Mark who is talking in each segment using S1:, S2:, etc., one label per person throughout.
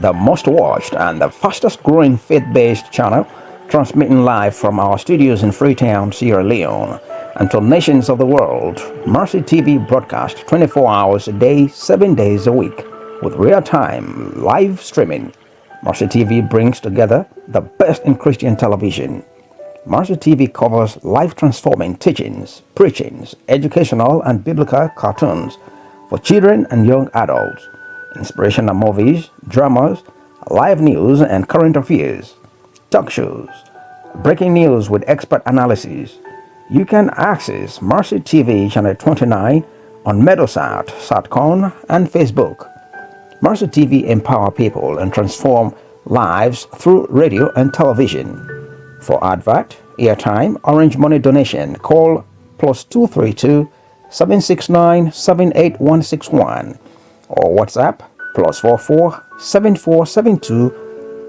S1: the most watched and the fastest growing faith-based channel, transmitting live from our studios in Freetown, Sierra Leone, and to nations of the world. Mercy TV broadcasts 24 hours a day, 7 days a week, with real-time live streaming. Mercy TV brings together the best in Christian television. Mercy TV covers life-transforming teachings, preachings, educational and biblical cartoons for children and young adults, inspirational movies, dramas, live news and current affairs, talk shows, breaking news with expert analysis. You can access Mercy TV Channel 29 on Meadowsat, Satcon, and Facebook. Mercy TV empower people and transform lives through radio and television. For advert, airtime, orange money donation, call +232 769 78161 or WhatsApp +44 7472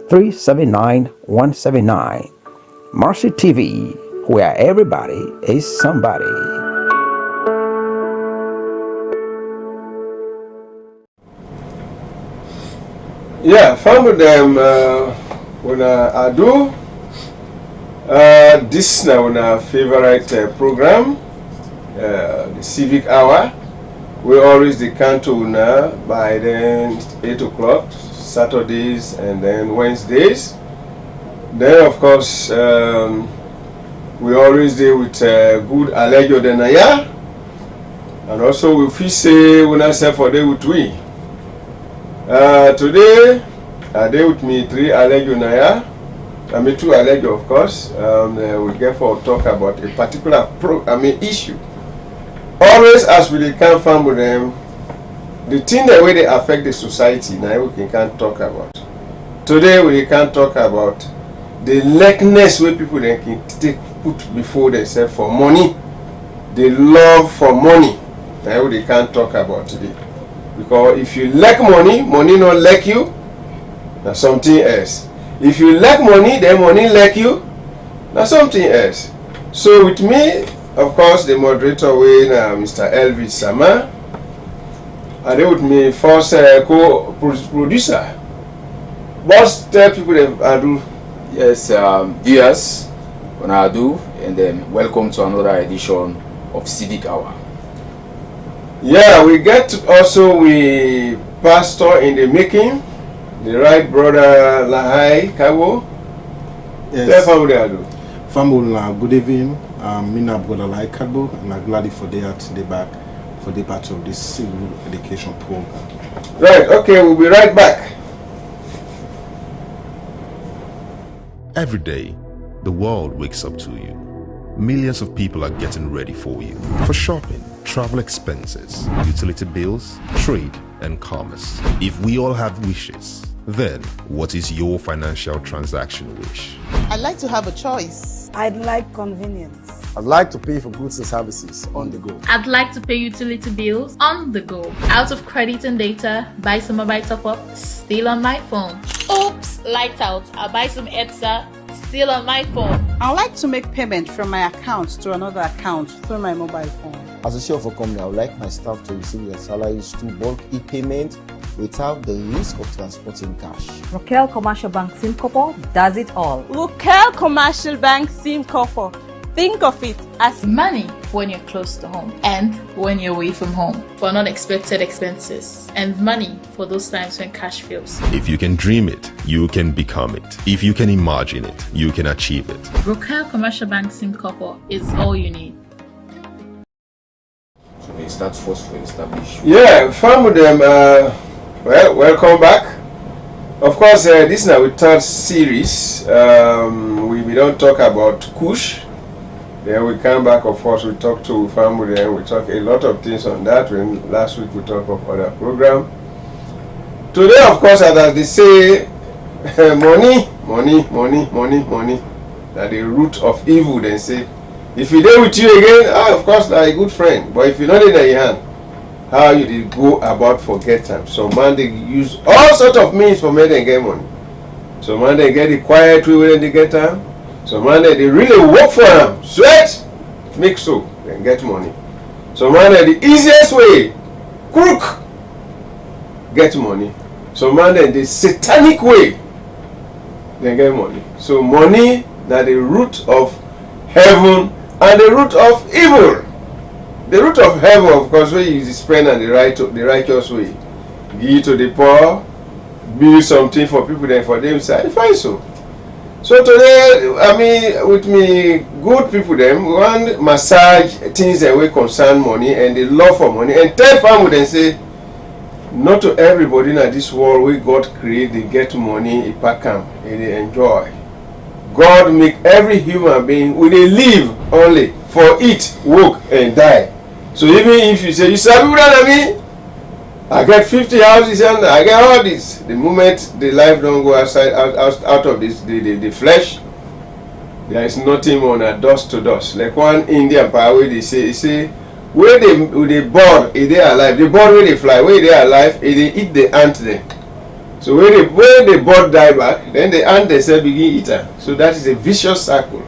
S1: 379 179. Mercy TV, where everybody is somebody.
S2: Yeah, found with them when I do this now on our favorite program, the Civic Hour. We always decant to now by then 8 o'clock, Saturdays and then Wednesdays. Then of course we always deal with good Alejo Denaya, and also we feel say when I say for day with we. Today I deal with me 3 Alejo Naya. I mean 2 Alejo of course. We get for talk about a particular issue. Always as we can find with them, the thing that way they affect the society now we can't talk about. Today we can't talk about the lackness where people then can take put before themselves for money, the love for money. Now they can't talk about today. Because if you lack money, money not lack you, that's something else. If you lack money, then money lack you, that's something else. So with me, of course, the moderator way Mr. Elvis Sama, and they with me first co-producer. Boss tell people that I do.
S3: Yes, viewers, when I do, and then welcome to another edition of Civic Hour.
S2: Yeah, we get also we pastor in the making, the right brother Lahai Kago.
S4: Yes.
S2: Tell family I do.
S4: Family, good evening. Mina brother Lahai Kago, and I'm glad for the back for the part of this civil education program.
S2: Right. Okay, we'll be right back.
S5: Every day, the world wakes up to you. Millions of people are getting ready for you. For shopping, travel expenses, utility bills, trade, and commerce. If we all have wishes, then what is your financial transaction wish?
S6: I'd like to have a choice.
S7: I'd like convenience.
S8: I'd like to pay for goods and services on the go.
S9: I'd like to pay utility bills on the go. Out of credit and data, buy some mobile top-up, still on my phone. Oops, light out, I'll buy some ETSA, still on my phone.
S6: I'd like to make payment from my account to another account through my mobile phone.
S8: As a CEO of a company, I would like my staff to receive their salaries through bulk e-payment without the risk of transporting cash.
S7: Rokel Commercial Bank Simcopo does it all.
S10: Rokel Commercial Bank Simcopo. Think of it as
S9: money when you're close to home and when you're away from home for unexpected expenses, and money for those times when cash fails.
S5: If you can dream it, you can become it. If you can imagine it, you can achieve it.
S9: Rokel Commercial Bank Simcopo is all you need.
S3: So they start first to establish.
S2: Yeah, fun with them. Well, welcome back. Of course, this is our third series. We don't talk about Kush. Then we come back, of course, we talk to family and we talk a lot of things on that. When last week we talked of other program. Today, of course, as they say, money. That the root of evil. Then say, if he there with you again, of course, like a good friend. But if you're not in your hand, how you did go about forget time? So man, they use all sorts of means for making them get money. So man, they get the quiet way when they get time. So man, they really work for them, sweat, make so, and get money. So man, the easiest way, crook, get money. Some man then the satanic way they get money. So money na the root of heaven and the root of evil. The root of heaven, of course, where you spend on the righteous way. Give to the poor, build something for people then for themselves. I find so. So today, I mean, with me good people them, we want massage things that we concern money and the love for money. And tell family then say, not to everybody in this world we God create, they get money, they pack them, and they enjoy. God make every human being, we they live only for it, work and die. So even if you say, you sabi what I mean? I get 50 houses and I get all this. The moment the life don't go outside out of this the flesh, there is nothing more than dust to dust. Like one Indian power they say where they bird, if they alive, the bird where they fly, where they alive, if they eat the ant then. So where the bird die back, then the ant themselves begin eat them. So that is a vicious cycle.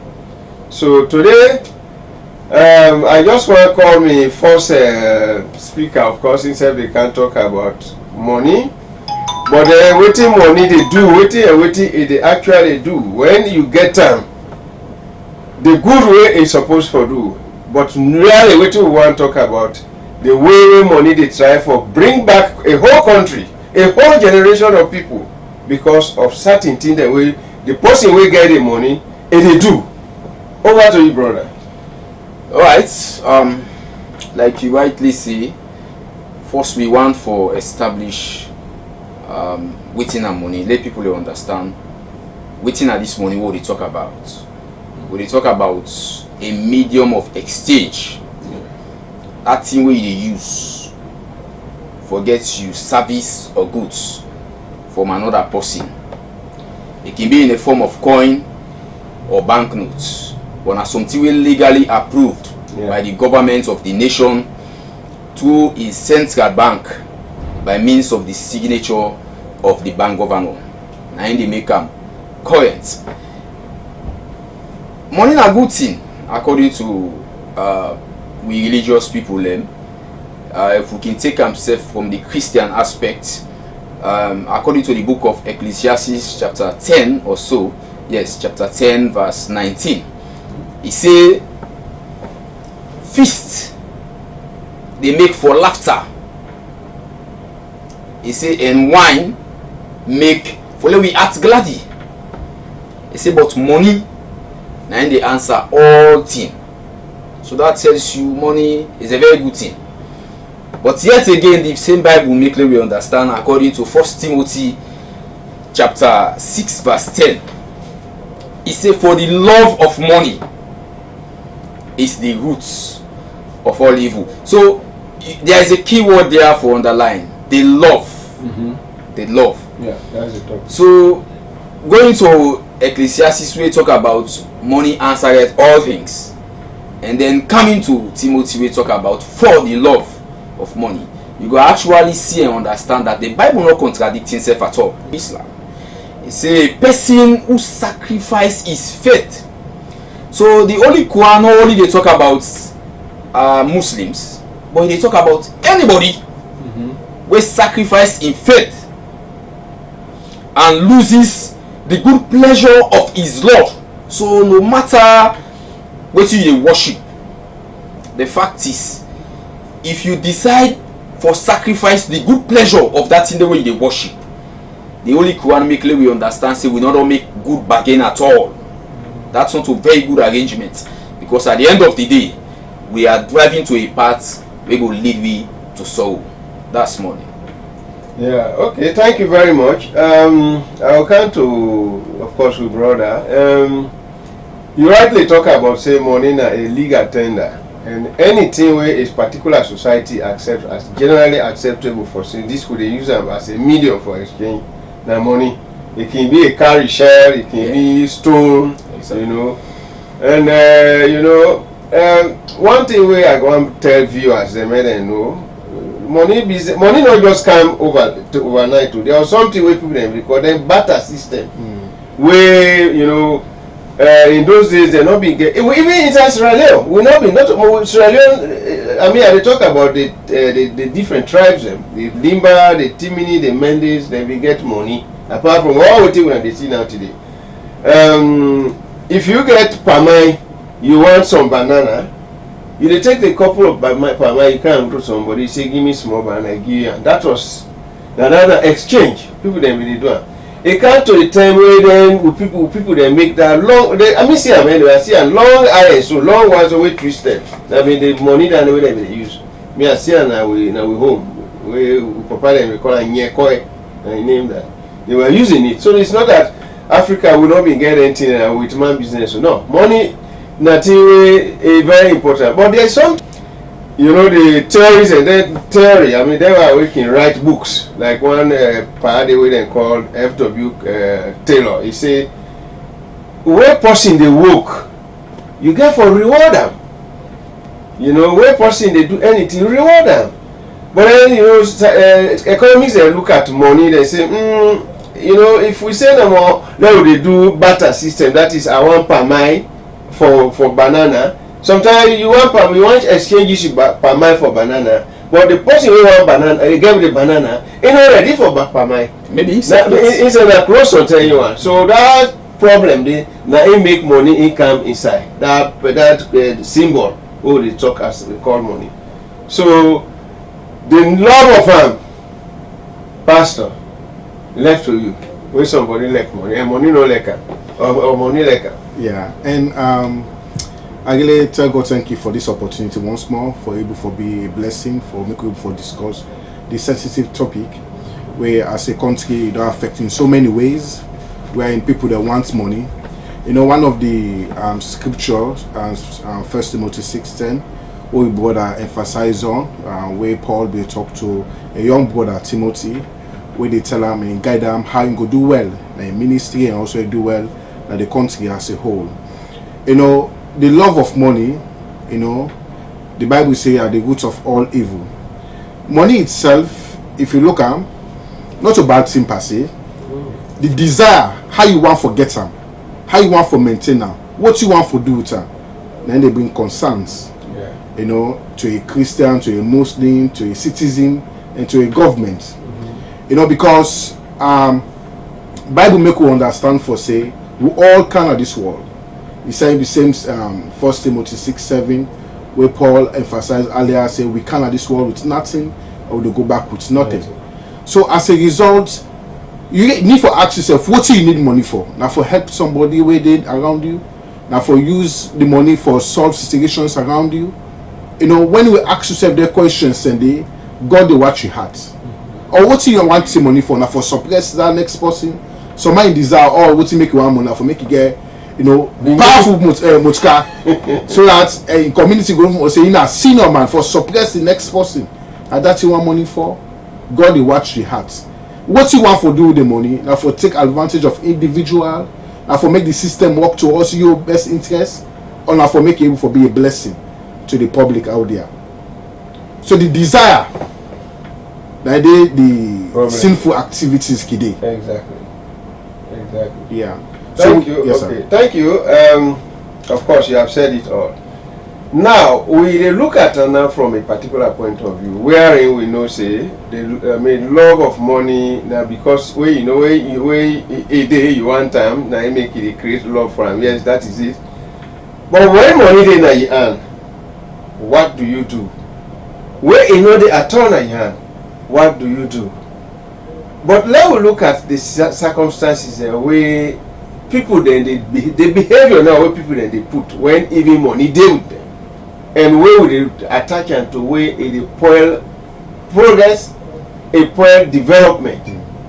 S2: So today I just want to call me first speaker, of course, instead they can talk about money. But waiting money they do, waiting they actually do. When you get them, the good way is supposed to do. But really waiting we want to talk about the way money they try for bring back a whole country, a whole generation of people because of certain things that way the person will get the money and they do. Over to you, brother.
S3: Alright, like you rightly say, first we want for establish waiting and money. Let people understand waiting at this money what they talk about. When they talk about a medium of exchange, that thing where they use forget you service or goods from another person. It can be in the form of coin or banknotes. But as something legally approved by the government of the nation to a central bank by means of the signature of the bank governor. And they make them current. Money is a good thing according to we religious people. If we can take ourselves from the Christian aspect, according to the book of Ecclesiastes chapter 10 or so, yes, chapter 10 verse 19. He say, feast they make for laughter. He say, and wine make for let we act gladly. He say, but money, now they answer all things. So that tells you money is a very good thing. But yet again, the same Bible make we understand according to 1 Timothy chapter 6 verse 10. He say, for the love of money is the roots of all evil. So there is a key word there for underline. The love. The love.
S2: Yeah, that's the topic.
S3: So going to Ecclesiastes, we talk about money answereth all things. And then coming to Timothy, we talk about for the love of money. You go actually see and understand that the Bible not contradicting itself at all. Islam. It's a person who sacrifice his faith. So the only Quran not only they talk about Muslims, but they talk about anybody who sacrifice in faith and loses the good pleasure of his Lord. So no matter what you worship, the fact is, if you decide for sacrifice the good pleasure of that in the way they worship, the only Quran make we understand say we not make good bargain at all. That's not a very good arrangement, because at the end of the day, we are driving to a path we will lead me to sorrow. That's money.
S2: Yeah. Okay. Thank you very much. I'll come to, of course, with brother. You rightly talk about say money na a legal tender, and anything where a particular society accepts as generally acceptable for sin, this could use them as a medium for exchange. Now money, it can be a carry share, it can be stone, exactly. You know, and one thing where I want to tell viewers, they may know, money not just come overnight. There was something where people because then barter system, where in those days they not be get even inside Sierra Leone we not be not Sierra Leone. I mean, they talk about the different tribes, the Limba, the Timini, the Mendes. They will get money apart from all what they see now today. If you get pamai, you want some banana. You dey take the couple of pamai, you can go to somebody say give me small banana, I give you, and that was another exchange. People then really do it. It comes to the time where then people they make that long. I mean, see, I see a long iron, so long ones away twisted. I mean, the money that way they use. Me, I see, and now we home. We papa them we call it nyekoi, and I name that. They were using it, so it's not that Africa will not be getting anything with man business. So no, money, nothing is very important. But there's some. You know the theories and then theory. I mean, they were working write books. Like one party we then called F.W. Taylor. He said, "Where person they work, you get for reward them. You know, where person they do anything, reward them. But then you know, economists they look at money. They say, you know, if we say no more, now they do barter system. That is, I want per mile for banana." Sometimes you want exchange per mile for banana, but the person who want banana, they give the banana, ain't not ready for per mile.
S3: Maybe it's
S2: a close to tell you one. So that problem, they now make money income inside that symbol. Oh, they talk as they call money. So the love of pastor left to you. When somebody like money, and money no like or money like.
S4: Yeah, and I really tell God thank you for this opportunity once more, for able to be a blessing, for making able to discuss this sensitive topic, where as a country it are affecting so many ways, where in people that want money. You know, one of the scriptures, 1 Timothy 6:10, where brother emphasize on, where Paul will talk to a young brother Timothy, where they tell him and guide him how he go do well in ministry and also do well in the country as a whole. You know, the love of money, you know, the Bible says are the root of all evil. Money itself, if you look at them, not a bad thing per se. The desire, how you want to get them, how you want to maintain them, what you want to do with them, then they bring concerns, you know, to a Christian, to a Muslim, to a citizen, and to a government. You know, because Bible make you understand for say we all come of this world. He's saying the same 1 Timothy 6:7, where Paul emphasized earlier, say we come of this world with nothing, or we go back with nothing. So as a result, you need to ask yourself, what do you need money for? Now for help somebody where they around you, now for use the money for solve situations around you. You know, when we ask yourself their questions, and God they watch your heart. Or what do you want the money for? Now for suppress that next person. Some mind desire, or what you make you want money for, make you get, you know, powerful motka, so that a community going for saying a senior man for suppress the next person. And that you want money for? God will watch the heart. What you want for do with the money? Now for take advantage of individual, now for make the system work towards your best interest, or now for make it able for be a blessing to the public out there. So the desire, that the sinful activities today.
S2: Exactly.
S4: Yeah.
S2: Thank
S4: so,
S2: you.
S4: Yes,
S2: okay.
S4: sir.
S2: Thank you. Of course, you have said it all. Now we look at it now from a particular point of view, wherein we know say the love of money now, because where you know where a day you want time now you make it create love for him. Yes, that is it. But when money they now you earn, what do you do? Where you know they are turn at your hand, what do you do? But let us look at the circumstances where people then the behavior now where people then they put when even money deal with them. And where would they attach and to where it spoil progress, a spoil development.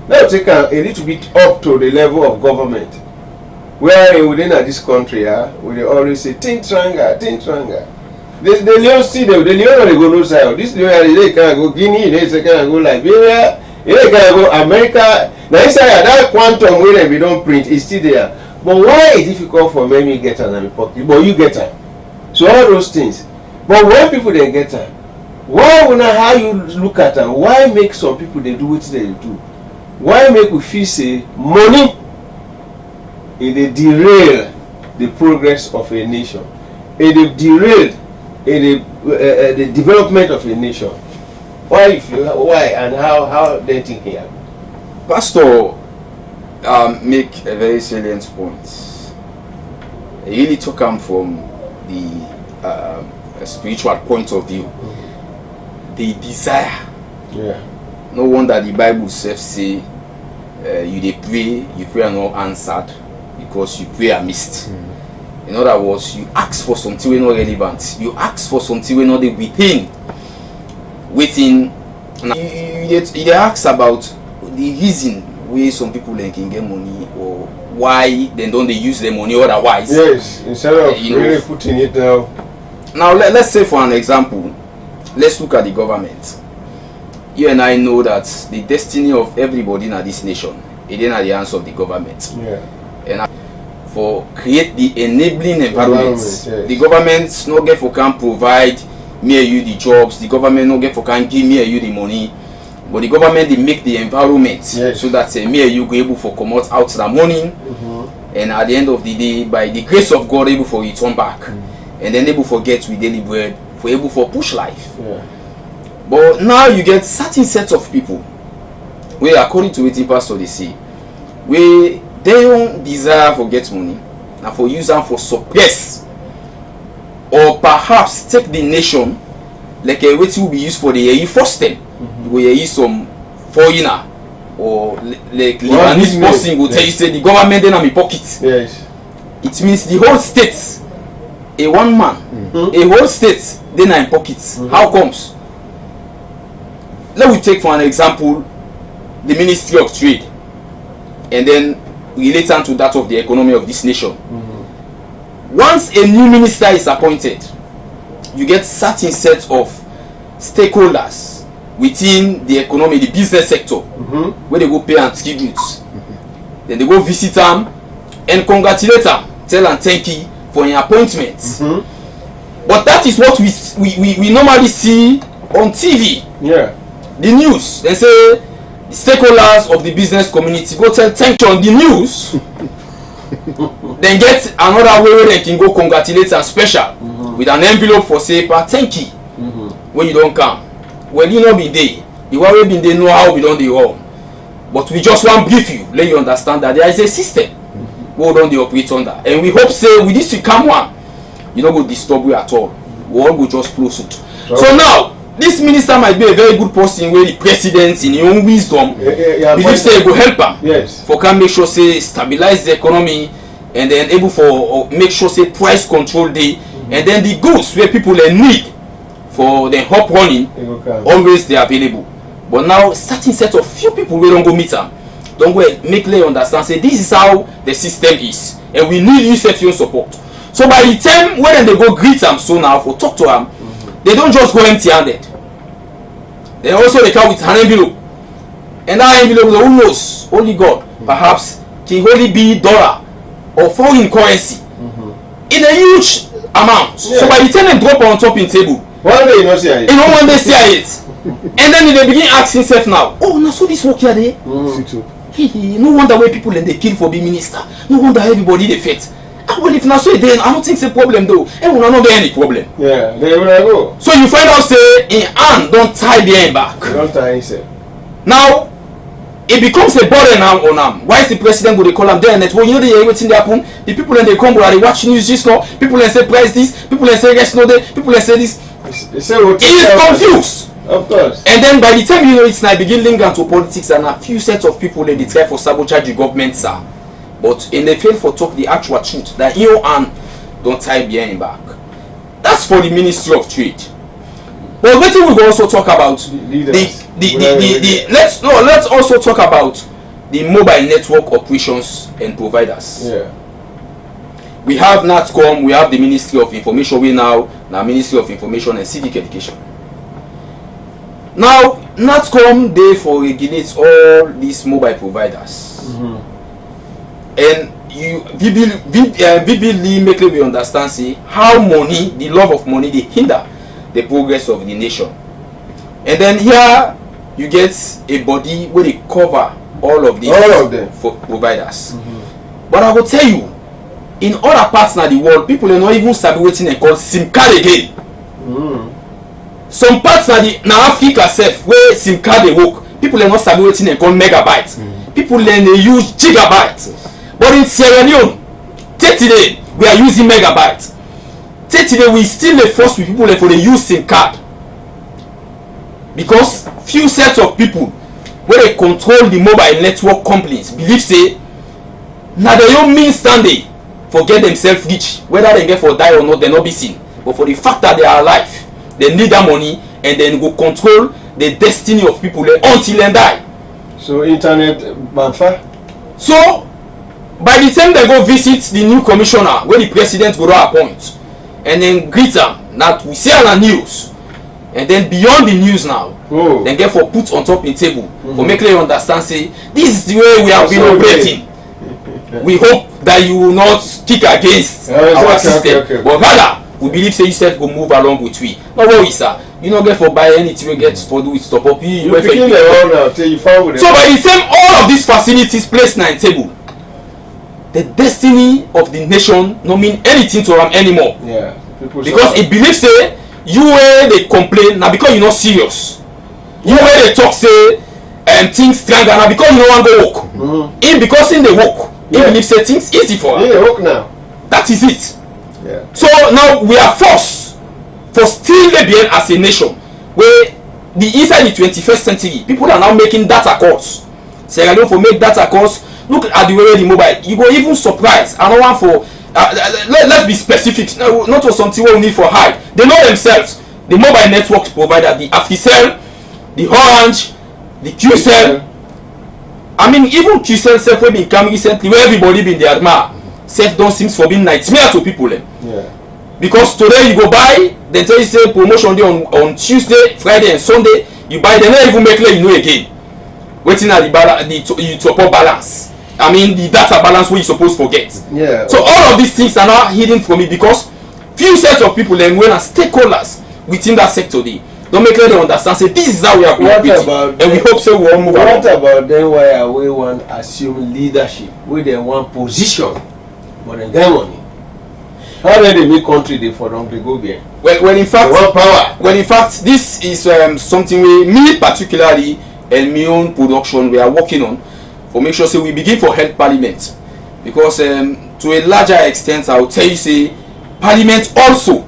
S2: Now take a little bit up to the level of government. Where within this country, we always say think stronger. The Leon see the Leon they go no side. This Leon they can go Guinea, they can go Liberia, they can go America. Now inside that quantum where we don't print is still there. But why is it difficult for many get an pocket? But you get them. So all those things. But when people then get them, why would not how you look at them? Why make some people they do what they do? Why make we feel say money is a derail the progress of a nation. It derailed the development of a nation. Why and how they think here?
S3: Pastor make a very salient point. He really took him from the spiritual point of view. The desire.
S2: Yeah.
S3: No wonder the Bible says say you pray and not answered because you pray amiss. In other words, you ask for something we not relevant. You ask for something we not within. Now, you ask about the reason why some people can get money or why they don't use the money otherwise.
S2: Yes, instead of really putting it down.
S3: Now let's say for an example, let's look at the government. You and I know that the destiny of everybody in this nation is in the hands of the government.
S2: Yeah.
S3: And for create the enabling environment,
S2: Yes.
S3: the government no get for can provide me and you the jobs. The government no get for can give me and you the money. But the government they make the environment so that me and you go able for come out the morning, and at the end of the day, by the grace of God, able for return back, and then able for get with daily bread, for able for push life.
S2: Yeah.
S3: But now you get certain sets of people, where according to what the pastor they say, where they don't desire for get money, and for use them for suppress, or perhaps take the nation like a way to be used for the year first time. Where you use some foreigner or like Lebanese person will tell you say the government then in my pocket.
S2: Yes.
S3: It means the whole state, a one man, a whole state then in pockets. How comes? Let me take for an example the Ministry of Trade, and then relate on to that of the economy of this nation. Once a new minister is appointed, you get certain set of stakeholders within the economy, the business sector, where they go pay and tributes. Then they go visit them and congratulate them, tell them thank you for your appointment. But that is what we normally see on TV.
S2: Yeah.
S3: The news. They say the stakeholders of the business community go tell thank you on the news. Then get another way where they can go congratulate and special with an envelope for say thank you when you don't come. Well, you know be there. The one we been they know how we don't do wrong. But we just want brief you, let you understand that there is a system we don't the operate under. And we hope say with this to come one, you don't go disturb you at all. We all go just flow suit. So now, this minister might be a very good person where the president in his own wisdom believe say go help him.
S2: Yes.
S3: For can make sure say stabilize the economy and then able for make sure say price control day and then the goods where people need for the hop running always they are available. But now certain set of few people we don't go meet them, don't go make them understand say this is how the system is and we need you set your support. So by the time when they go greet them so now for talk to them, they don't just go empty handed. They also they come with an envelope. And that envelope who knows, only God perhaps can only be dollar or foreign currency in a huge amount. Yeah. So by the time they drop on top in table,
S2: one day you not see it.
S3: You know when they see it. And then they begin asking themselves now, oh now so this work here there. No wonder why people and they kill for being minister. No wonder everybody they fit. Well if not so then I don't think it's a problem though. And we not get any problem.
S2: Yeah, they will go.
S3: So you find out say in hand don't tie behind back.
S2: Don't tie himself.
S3: Now it becomes a burden now on them. Why is the president going to call them there? And well, you know they everything they happen. The people and they come they watch news just now. People and say price this. People and say yes no they. People and say this.
S2: They say what
S3: he is confused.
S2: Of course.
S3: And then by the time you know it's now begin linking to politics and a few sets of people they try for sabotage the government sir. But in the fail for talk the actual truth that you and don't tie behind back. That's for the Ministry of Trade. But what we will also talk about let's also talk about the mobile network operations and providers.
S2: Yeah.
S3: We have NATCOM, we have the Ministry of Information, we now Ministry of Information and Civic Education. Now NATCOM they for regulates all these mobile providers. And you vividly make me understand say how money, the love of money, they hinder the progress of the nation. And then here you get a body where they cover all of these
S2: all of them
S3: for providers. But I will tell you, in other parts of the world, people are not even sabi wetin dem call SIM card again. Some parts of the na Africa sef where SIM card dey work, people are not sabi wetin dem call megabyte. People learn dey use gigabyte. But in Sierra Leone, today we are using megabyte. Today we still dey force with people for dey use SIM card, because few sets of people wey dey control the mobile network companies believe say na their own means standing for get themselves rich, whether dem get for die or not dem no be seen, but for the fact that they are alive dem need that money and then go control the destiny of people until dem die.
S2: So internet banfa.
S3: So by the time dem go visit the new commissioner wey the president go appoint and then greet am, that we see on the news, and then beyond the news now, dem get for put on top the table for make them understand say this is the way we have been operating. We hope that you will not kick against our system, but rather we believe say you said go move along with we. No worry sir, you no get for buy anything we get for do with stop up. You so by the time all of these facilities placed na table, the destiny of the nation no mean anything to am anymore.
S2: Yeah,
S3: because it believes say you wey dey complain na because you no serious. You wey dey talk say things strong na because you no wan go work. Him because him dey work, he believe say things easy for am.
S2: He dey work now.
S3: That is it.
S2: Yeah.
S3: So now we are forced for still being as a nation where the inside the 21st century people are now making data calls. Sierra Leone for make data calls. Look at the way the mobile, you go even surprise. I don't want for let's be specific, not for something we need for high. They know themselves. The mobile network provider, the Africell, the Orange, the QCell. I mean, even QCell self we been coming recently where everybody been the admire. Self don't seems for being nightmare to people.
S2: Yeah.
S3: Because today you go buy, they tell you say promotion day on Tuesday, Friday and Sunday. You buy, they never even make you know again. Waiting at the top up balance. I mean the data balance where you supposed to forget.
S2: Yeah.
S3: So all of these things are now hidden from me because few sets of people and when are stakeholders within that sector they don't make them understand say this is how we are operating, and we hope so we all move
S2: What about them where we want assume leadership where they want position but they get money? How do they make country they for them they go there?
S3: When in fact
S2: power.
S3: When in fact this is something we me particularly and my own production we are working on for make sure say we begin for help parliament, because to a larger extent I will tell you say parliament also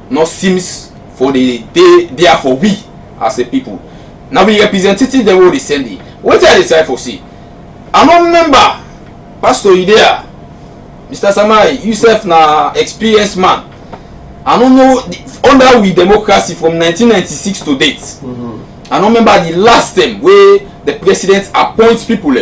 S3: not seems for the day there for we as a people. Now we representative them will send it. What I decide for see? I don't remember Pastor Idea, Mr. Samai, yourself na experienced man. I don't know under we democracy from 1996 to date. I don't remember the last time where the president appoints people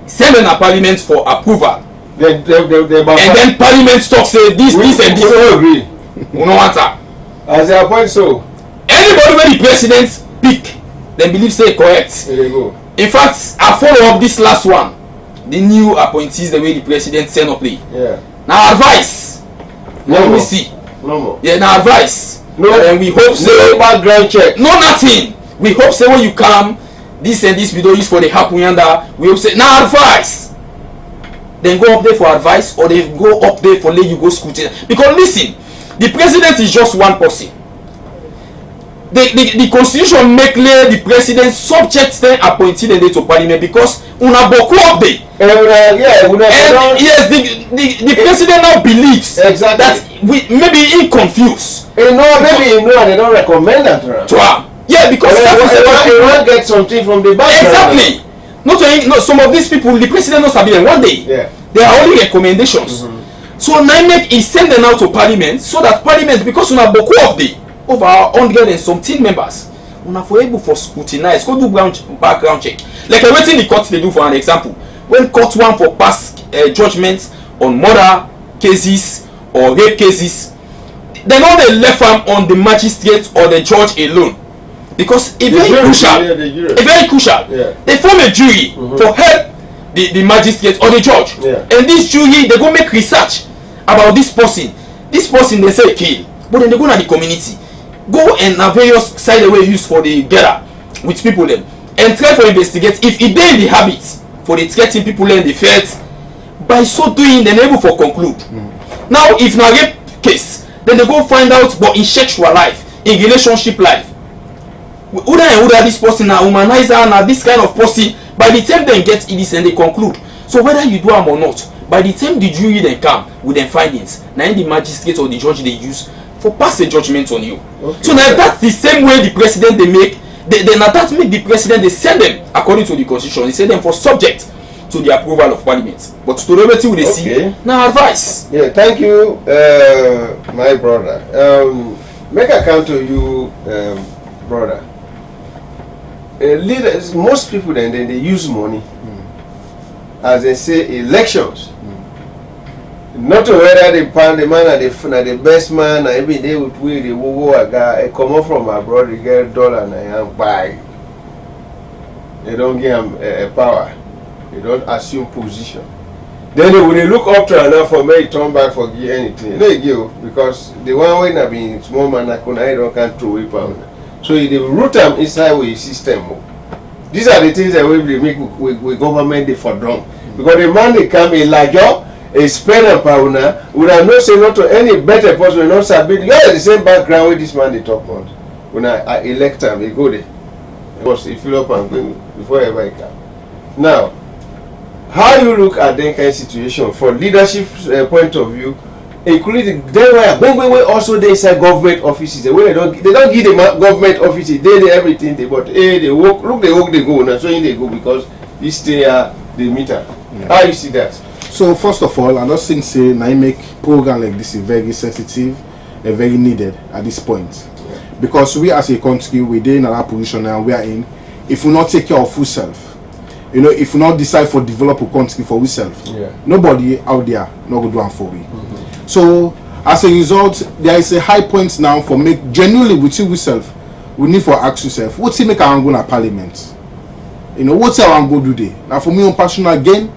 S3: send them a parliament for approval. And then parliament talks say this and this.
S2: Agree.
S3: We no want that.
S2: As they appoint so.
S3: Anybody when the president pick, then believe say correct.
S2: There you go.
S3: In fact, I follow up this last one. The new appointees the way the president send up play.
S2: Yeah.
S3: Now advice. Let me see.
S2: No more.
S3: Yeah, now advice.
S2: No.
S3: And we hope say
S2: no background check.
S3: No nothing. We hope say when you come, this and this we don't use for the happen yonder. We hope say now advice. Then go up there for advice, or they go up there for let you go scrutinize. Because listen, the president is just one person. The constitution make the president subject them appointed to parliament because una boku up there. Yes, the president now believes that we maybe he confused.
S2: Maybe they don't recommend that to
S3: him. Yeah, because
S2: they want get something from the background.
S3: Exactly. No, some of these people, the president knows them one day.
S2: Yeah.
S3: They are only recommendations. So NIMEC is sending out to parliament so that parliament, because una boku up there over 100 and something members, una for able for scrutinize, go do background check. Like everything the court they do for an example. When court one for past judgments on murder cases or rape cases, they know they left them on the magistrate or the judge alone. Because it's very crucial.
S2: Yeah.
S3: They form a jury to help the magistrate or the judge.
S2: Yeah.
S3: And this jury, they go make research about this person. This person they say kill, but then they go to the community. Go and various side way used for the gather with people them and try to investigate if it they in the habit for the threatening people and the threat By so doing, they're able to conclude. Now, if na rape case, then they go find out, but in sexual life, in relationship life, who this person na humanizer na this kind of person. By the time they get this and they conclude. So whether you do them or not, by the time the jury then come with their findings, now the magistrate or the judge they use for pass a judgment on you. Okay. So now that's the same way the president they make. They not that make the president, they send them according to the constitution. They send them for subject to the approval of parliament. But to the reality they see now advice.
S2: Yeah, thank you, my brother. Make a come to you, brother. Leaders, most people then they use money, as they say, elections. Not to whether they pan the man and the best man, and every day with we the go a guy come up from abroad, they get dollar and buy. They don't give him a power. They don't assume position. Then when they look up to another for me, turn back for give anything. They give because the one way na be small man I don't can throw it power. So they root them inside with system. These are the things that we make with government they for drum. Because the man they come a larger, a spender power would have not say not to any better person, not submit. You have the same background with this man they talk about. When I elect him, they go there. Because he fill up and go before ever he come. Now, how you look at that kind of situation from leadership point of view, including then when also they say government offices, the way they don't give the government offices, they everything they but they work they go now so they go because this thing they meter. How you see that?
S4: So first of all, I don't think say I make program like this is very sensitive and very needed at this point. Because we as a country we're in another position and we are in, if we not take care of ourselves, if we not decide for develop a country for ourselves, nobody out there not go do it for we. So as a result, there is a high point now for make genuinely within ourselves. We need for ask yourself, what's it make our go to parliament? What's our go do there? Now for me on personal gain,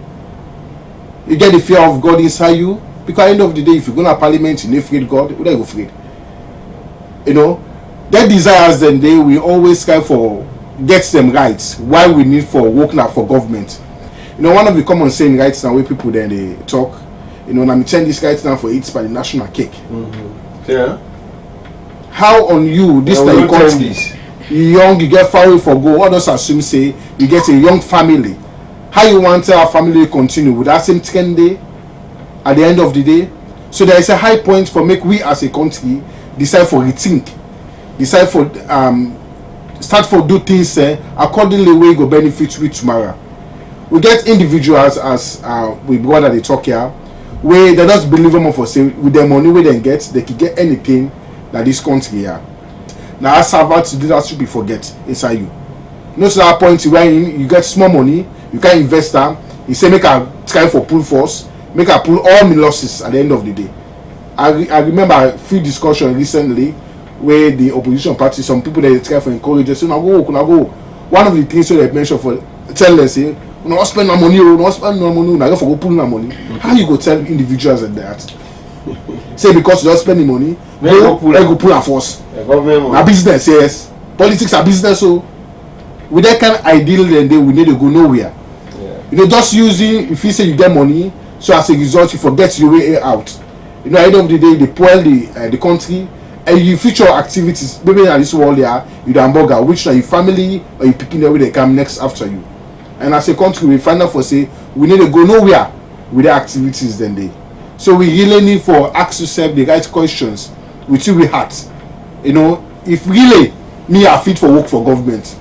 S4: you get the fear of God inside you. Because at the end of the day, if you go to parliament, you need afraid God, you don't go afraid. That desires then they will always strive for get them rights. Why we need for working out for government. One of the common saying rights now where people then they talk. Now me turn this right now for eats by the national cake.
S2: Yeah.
S4: How on you this time you country, you young, you get far away for go. Others assume say you get a young family. How you want our family to continue with that same trend day at the end of the day? So there is a high point for make we as a country decide for rethink, decide for start for do things accordingly we go benefit with tomorrow. We get individuals as we brother they talk here. Where they just believe them for say with their money where they get, they can get anything that this country here. Now as servant to do that should be forget inside you. So that point where you get small money, you can invest them. You say make a try for pull force, make a pull all my losses at the end of the day. I remember a few discussions recently where the opposition party, some people they try for encourage us, now go. One of the things they mentioned for tell us say no spend no money, no spend no money, now go pull no money. How you go tell individuals like that? Say because you don't spend the money, go pull a force. Now business, yes. Politics are business, so with that kind of ideal then we need to go nowhere. Just using if you say you get money, so as a result you forget your way out. At the end of the day they spoil the country and your future activities, maybe in this world there, you don't hamburger, which are your family or you picking the way they come next after you. And as a country, we find out for say we need to go nowhere with the activities then they. So we really need for ask yourself the right questions with you we heart. If really me are fit for work for government,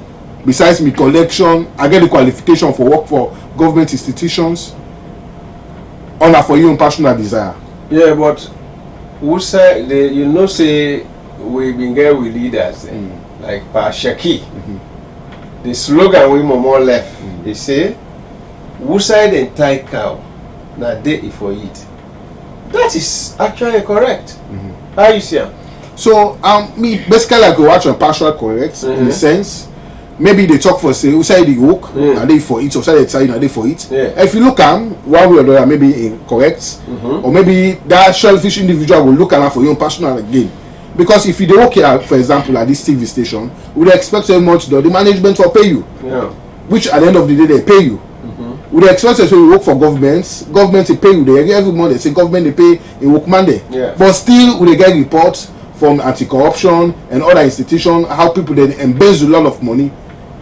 S4: besides me collection, I get the qualification for work for government institutions, or for your own personal desire.
S2: Yeah, but who say say we been get with leaders like Pashaki. The slogan we more left. They say, who side and tie cow, na day for it. That is actually correct. How you see it?
S4: So me basically I go watch on partial correct in the sense. Maybe they talk for say who side the work, are they for it, or side they tell you are they for it. If you look one way or the other maybe incorrect, or maybe that shellfish individual will look at for your personal gain. Because if you do work here, for example, at this TV station, we would expect every month the management will pay you. Which at the end of the day they pay you. with the expenses when we work for government they pay you there every month. They say government they pay a workman there.
S2: Yeah.
S4: But still we get reports from anti-corruption and other institutions how people they embezzle a lot of money,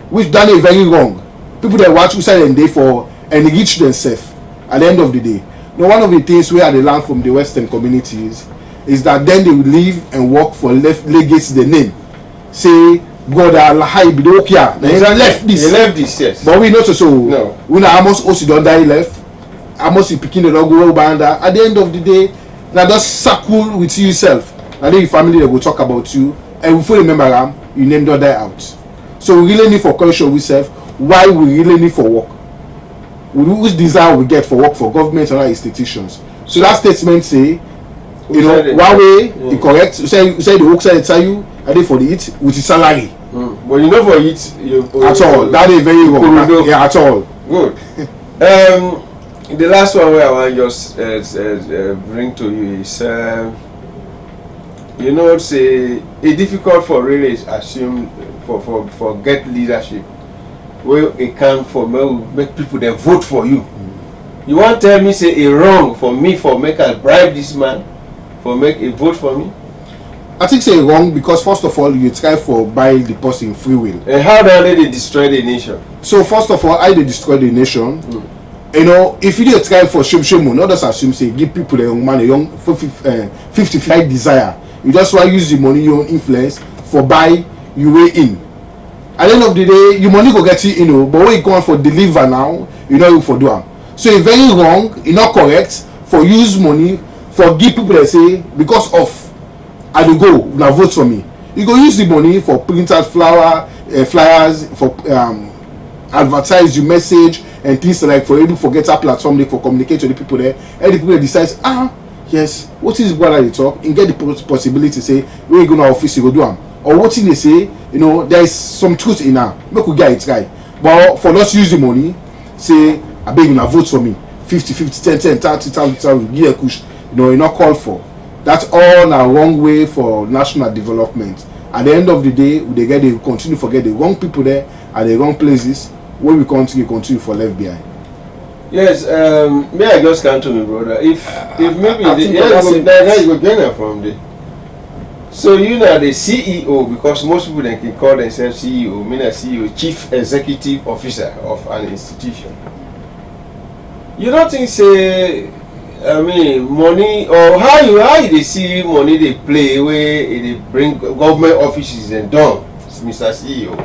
S4: which done it very wrong. People that watch outside and they for enrich themselves at the end of the day. Now one of the things we had to learn from the Western communities is that then they will live and work for legacy the name. Say God Allah be okay. They left this.
S2: They left this, yes.
S4: But we not so.
S2: No.
S4: We now almost also don't die left. Almost you picking the dog go band. At the end of the day, now just circle with yourself. And then your family they will talk about you. And before you remember you name don't die out. So we really need for culture ourselves. Why we really need for work. Which desire we get for work for government and other institutions. So that statement say, you know, one way you correct. You say the work side tell you, and then for the it with the salary.
S2: But you know for it,
S4: at all. That is very wrong. Yeah, at all.
S2: Good. The last one where I want just bring to you is, you know, say it's difficult for really assume for get leadership. Where it can for make people then vote for you. You want to tell me say a wrong for me for make I bribe this man for make a vote for me?
S4: I think say wrong because first of all you try for buy the person free will.
S2: And how do they destroy the nation? So
S4: first of all, how they destroy the nation? You know, if you try for shame, not just assume say give people the young man a young 55 desire. You just want to use the money your own influence for buy you way in. At the end of the day, your money go get you, you know, but when you come for deliver now, you know you for do them. So it's very wrong, it's not correct for use money for give people that say because of I will go now vote for me. You go use the money for printed flyers for advertise your message and things like for able to get a platform they for communicate to the people there. And the people decides yes, what is what they talk and get the possibility to say where you go to office you go do them. Or what thing they say, you know, there is some truth in that. Make we get it right. But for us use the money, say I beg you now vote for me. 50, 10, 30, give a push. You know, you're not called for. That's all a wrong way for national development. At the end of the day, they continue to forget the wrong people there at the wrong places where we continue for left behind.
S2: Yes, may I just come to me, brother? If maybe there you go again from there. So you know the CEO, because most people then can call themselves CEO, mean a CEO, Chief Executive Officer of an institution. You don't think say money or how they see money they play where they bring government offices and done, Mr. CEO.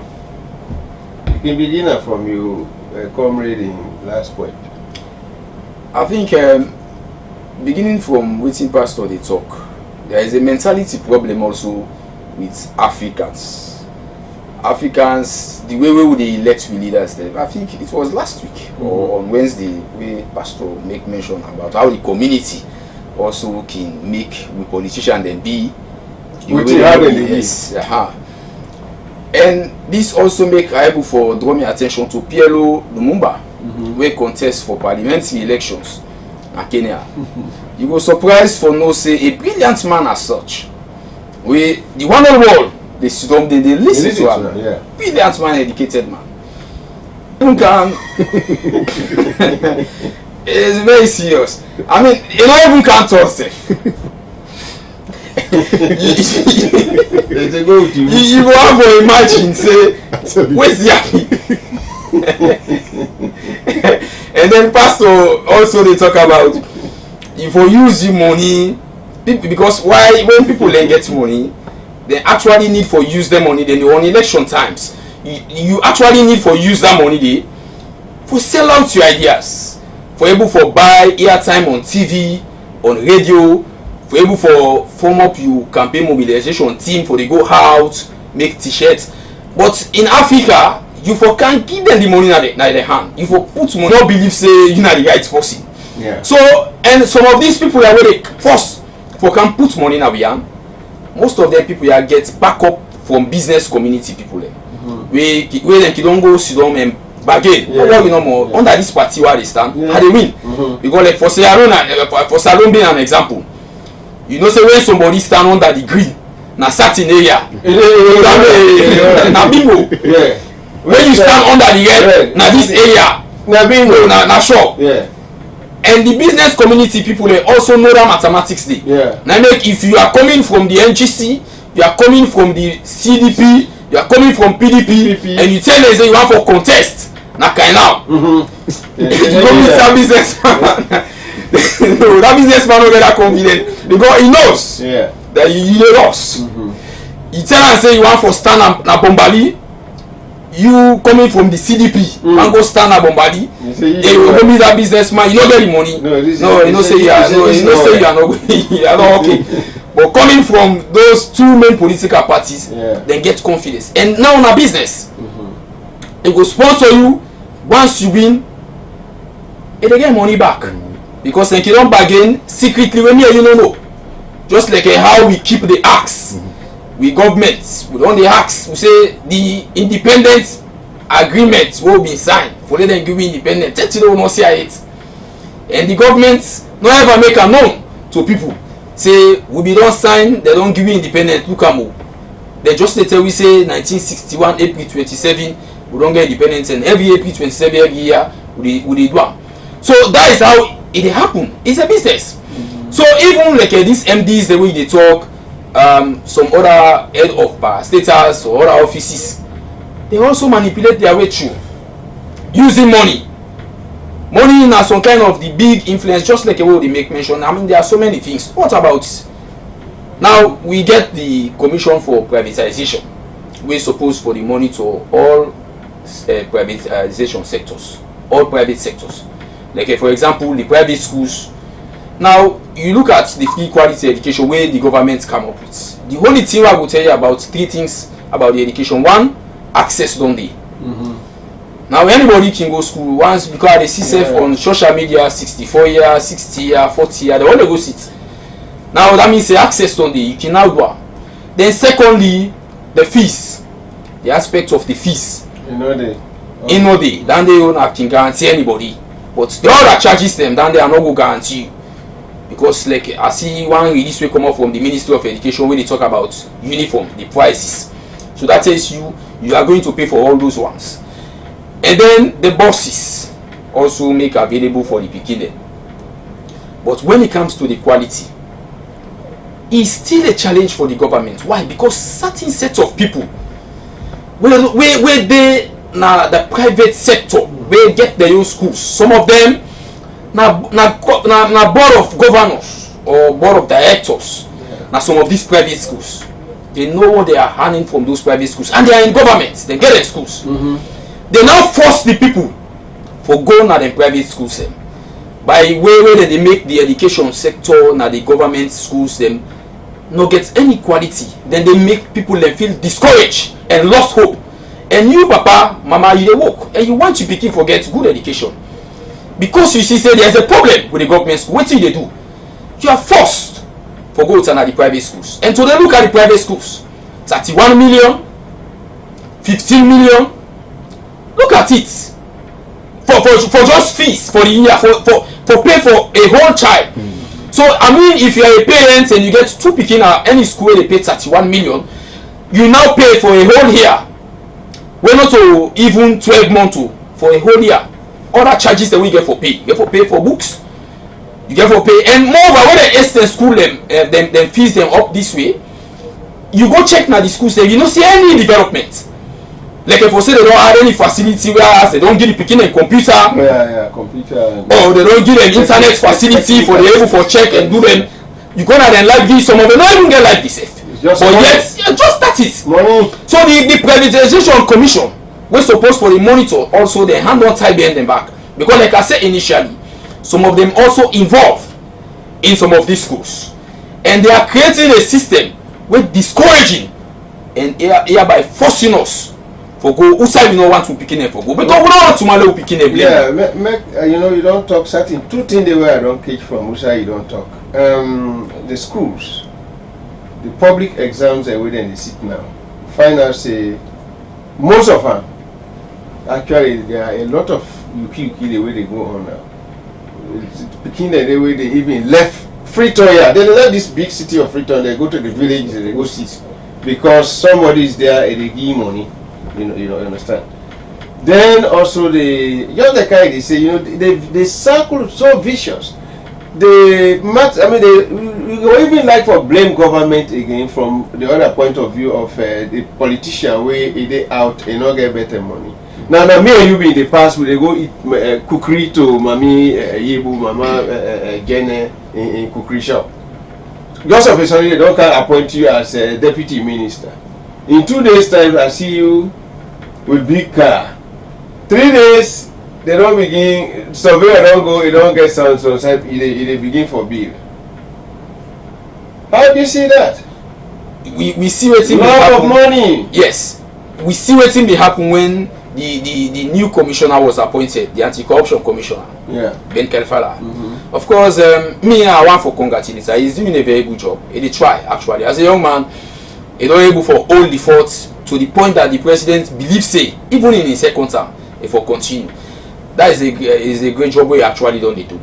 S2: You can begin from you comrade in last point.
S3: I think beginning from waiting pastor they talk, there is a mentality problem also with Africans. Africans, the way we they elect leaders there. I think it was last week or on Wednesday where pastor make mention about how the community also can make with politicians then be and this also make able for draw me attention to PLO Lumumba where contest for parliamentary elections in Kenya. You go surprised for no say a brilliant man as such. We the one on the wall they listen to him. Yeah. Brilliant man, educated man. It's very serious. I mean, you don't even can't trust it. You go have to imagine say where's the and then pastor also they talk about if you use the money because why when people then get money they actually need for use the money then on election times you actually need for use that money there for sell out your ideas for able for buy airtime on TV on radio for able for form up your campaign mobilization team for they go out make t-shirts but in Africa you for can't give them the money in the hand you for put money not believe say you know the right person. Yeah. So and some of these people are where they first for can put money in our hand. Most of them people here get backup from business community people there. Where them don't go sit down and bargain. Yeah. You know more under this party where they stand, how they win. Because like for Salon being an example, you know say when somebody stand under the green, na certain area, na bingo. Yeah. When you stand under the red, na this area, na sure.
S2: Yeah.
S3: And the business community people they also know that mathematics dey.
S2: Yeah.
S3: Now make if you are coming from the NGC, you are coming from the CDP, you are coming from PDP, and you tell them say you want for contest, na kind now.
S2: Yeah,
S3: you go meet that businessman. No, that businessman no get that confident because he knows that you dey lost. You tell am say you want for stand na Bombali, you coming from the CDP, and go stand na Bombali. They will go meet that businessman. You no get the money. No, you no say you are not you are not okay. But coming from those two main political parties, then get confidence. And now na business. They go sponsor you once you win. And they get money back because they don't bargain secretly when you don't know. Just like how we keep the axe. We government, we don't the axe. We say the independent agreement will be signed for let them give you independent. Tell you don't see it. And the government no ever make a known to people. Say we be don't sign, they don't give you independent. Look at they just tell we say 1961 April 27 we don't get independence, and every April 27 every year we do. So that is how it happen. It's a business. So even like these MDs, the way they talk, some other head of status or other offices, they also manipulate their way through using money. Money is some kind of the big influence, just like what they make mention. I mean, there are so many things. What about now? We get the Commission for Privatization. We're supposed for the money to all privatization sectors, all private sectors. Like for example, the private schools. Now you look at the free quality education where the government come up with. The only thing I will tell you about three things about the education. One, access don't they. Now anybody can go school once because they see self on social media 64 years, 60 years, 40 years, they all go sit. Now that means the access don't they, you can now go. Then secondly, the fees. The aspect of the fees. Then they don't can guarantee anybody. But the other charges them, then they are not going to guarantee you. Because like I see one release will come up from the Ministry of Education where they talk about uniform, the prices. So that tells you are going to pay for all those ones. And then the buses also make available for the beginning. But when it comes to the quality, it's still a challenge for the government. Why? Because certain sets of people where they now the private sector where get their own schools. Some of them now board of governors or board of directors. Now some of these private schools, they know what they are earning from those private schools, and they are in government. They get their schools. They now force the people for going to the private schools by way they make the education sector now the government schools them not get any quality. Then they make people them feel discouraged and lost hope. And you, papa, mama, you dey work and you want to pikin forget good education because you see say there's a problem with the government school. What do they do? You are forced for go to the private schools, and so they look at the private schools 31 million, 15 million. Look at it for just fees for the year for pay for a whole child. So I mean, if you are a parent and you get two pikin at any school they pay 31 million, you now pay for a whole year. We're not to even 12 months for a whole year. Other charges that we get for pay. You get for pay for books. You get for pay. And moreover, when they extend school them fees them up this way, you go check now the schools there, you don't see any development. Like if you say they don't have any facility where they don't give the picking a computer.
S2: Computer.
S3: Or they don't give them internet facility for the able for check and do them. You go now and like this, some of them don't even get like this. But yes, just that is money. So the privatization commission we're supposed for the monitor also they hand on tie behind them back because like I said initially, some of them also involved in some of these schools, and they are creating a system with discouraging and hereby forcing us for go who side we don't want to pick in for go because we don't want to malay pick in.
S2: You don't talk certain two things the way I don't catch from who side you don't talk. The schools. The public exams are within the sit now. Find out say most of them actually there are a lot of UK the way they go on now. Picking the way they even left Freetown here. They left this big city of Freetown, they go to the village and they go sit because somebody is there and they give money. You know, you understand. Then also just the kind they say, the circle so vicious. You even like for blame government again from the other point of view of the politician where they out and not get better money. Now me and you be in the past we they go eat cookery to Mami Yebu, Mama Jene in cookery shop. Just of a sudden they don't appoint you as a deputy minister. In 2 days time I see you with big car. 3 days they don't begin surveyor don't go, you don't get sound so they begin for bill. How do you see that?
S3: We see waiting
S2: lot of money.
S3: Yes, we see waiting be happen when the new commissioner was appointed, the anti-corruption commissioner.
S2: Yeah.
S3: Ben Kelfala. Of course, me I want for congratulate. He's doing a very good job. He try actually. As a young man, he don't able for all the faults to the point that the president believes say even in his second term, if we continue. That is a great job we actually don't do.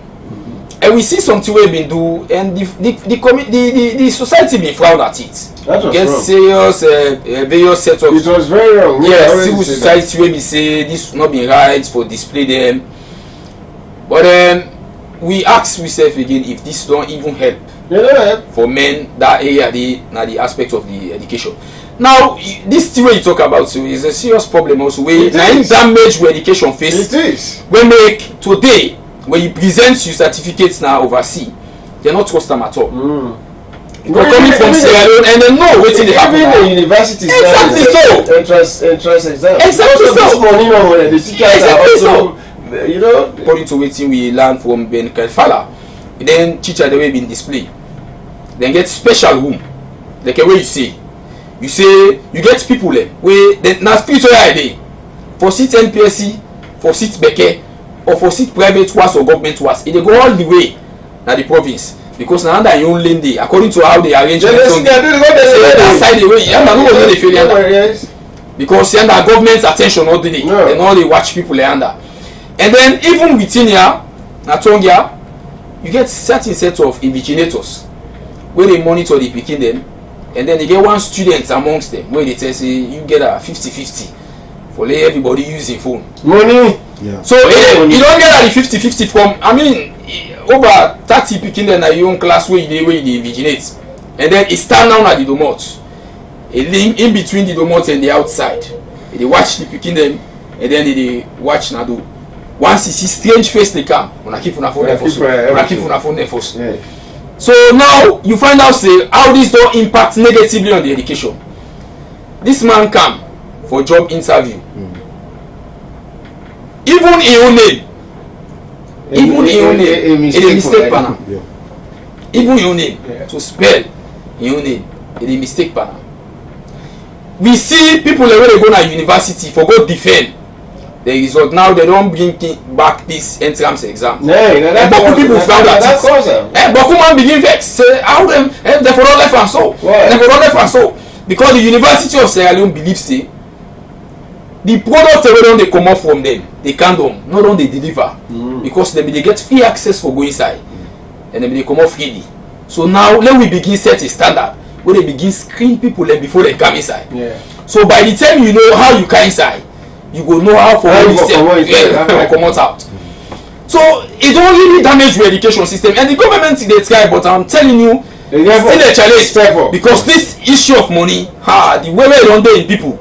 S3: And we see something we been do, and the society been frown at it.
S2: That was
S3: get
S2: wrong.
S3: Serious various set of.
S2: It was very wrong.
S3: Yes, civil society where we say this not be right for display them. But we ask ourselves again if this don't even help for men that area the aspect of the education. Now this thing where you talk about so is a serious problem also where damage where education face.
S2: It is.
S3: When make today when you present your certificates now overseas, they not trust them at all. They're coming from Sierra Leone and they know what they happen.
S2: Even the universities
S3: exactly so.
S2: Entrance exam.
S3: Exactly so.
S2: This morning when the teachers are also,
S3: according to what we learn from Ben Kalfala, then teacher the way been display. Then get special room, like a way you say you get people where then now spiritual idea for seat NPSC, for seat Beke, or for seat private was or government was. They go all the way now the province. Because now that you only lend according to how they arrange it, that side the way, because you under government's attention all the day, and all they watch people under. And then even within here, Natongia, you get certain set of invigilators where they monitor the picking them, and then they get one student amongst them where they tell say you get a 50-50 for let everybody using phone.
S2: Money.
S4: Yeah.
S3: So you don't get a 50-50 from over 30 picking them at your own class where they vigilate, and then it stand down at the domot, a link in between the domot and the outside. They watch the picking them, and then they watch Nado. Once you see strange face they come, when I keep on a phone first. So now you find out say how this don't impact negatively on the education. This man come for job interview. Even in your name. Even in your name, it's a mistake panel. Even in your name, to spell in your name, it's a mistake panel. We see people when they go to university for go defend the result. Now they don't bring back this entrance exam.
S2: But
S3: people found that. But man begin vex. Say how them they for all left and so. They for all left and so because the University of Sierra Leone believes say the product they come up from them, they can't not only they deliver because they get free access for go inside and then they come up freely. So now let we begin set a standard where they begin screen people before they come inside. So by the time you know how you come inside, you go know how for come out. So it don't really damage your education system and the government they try, but I'm telling you still a challenge because this issue of money, the way they don't do in people.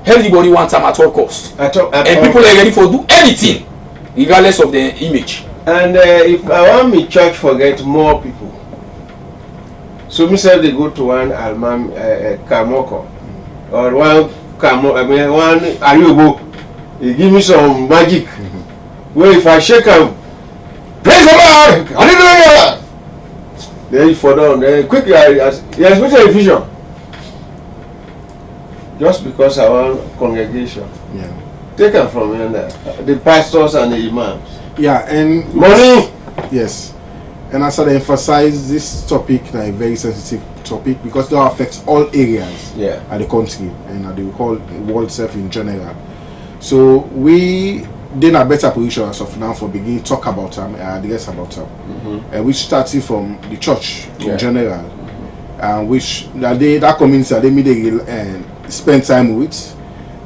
S3: Everybody wants them at all cost. And people are ready for do anything, regardless of the image.
S2: And if I want me church forget more people, so me say they go to one Alman Kamoko or one one Ayubo, he give me some magic. Where if I shake him, praise the Lord, hallelujah. Then he fall down. Then quickly, yes, what's your vision? Just because I want congregation. Take them from here, the pastors and the imams.
S4: And
S2: money.
S4: Yes. And as I emphasize, this topic is a very sensitive topic because it affects all areas of the country and the whole world itself in general. So we in a better position as of now for beginning talk about them, address about them, which starting from the church in general, which that community they spend time with,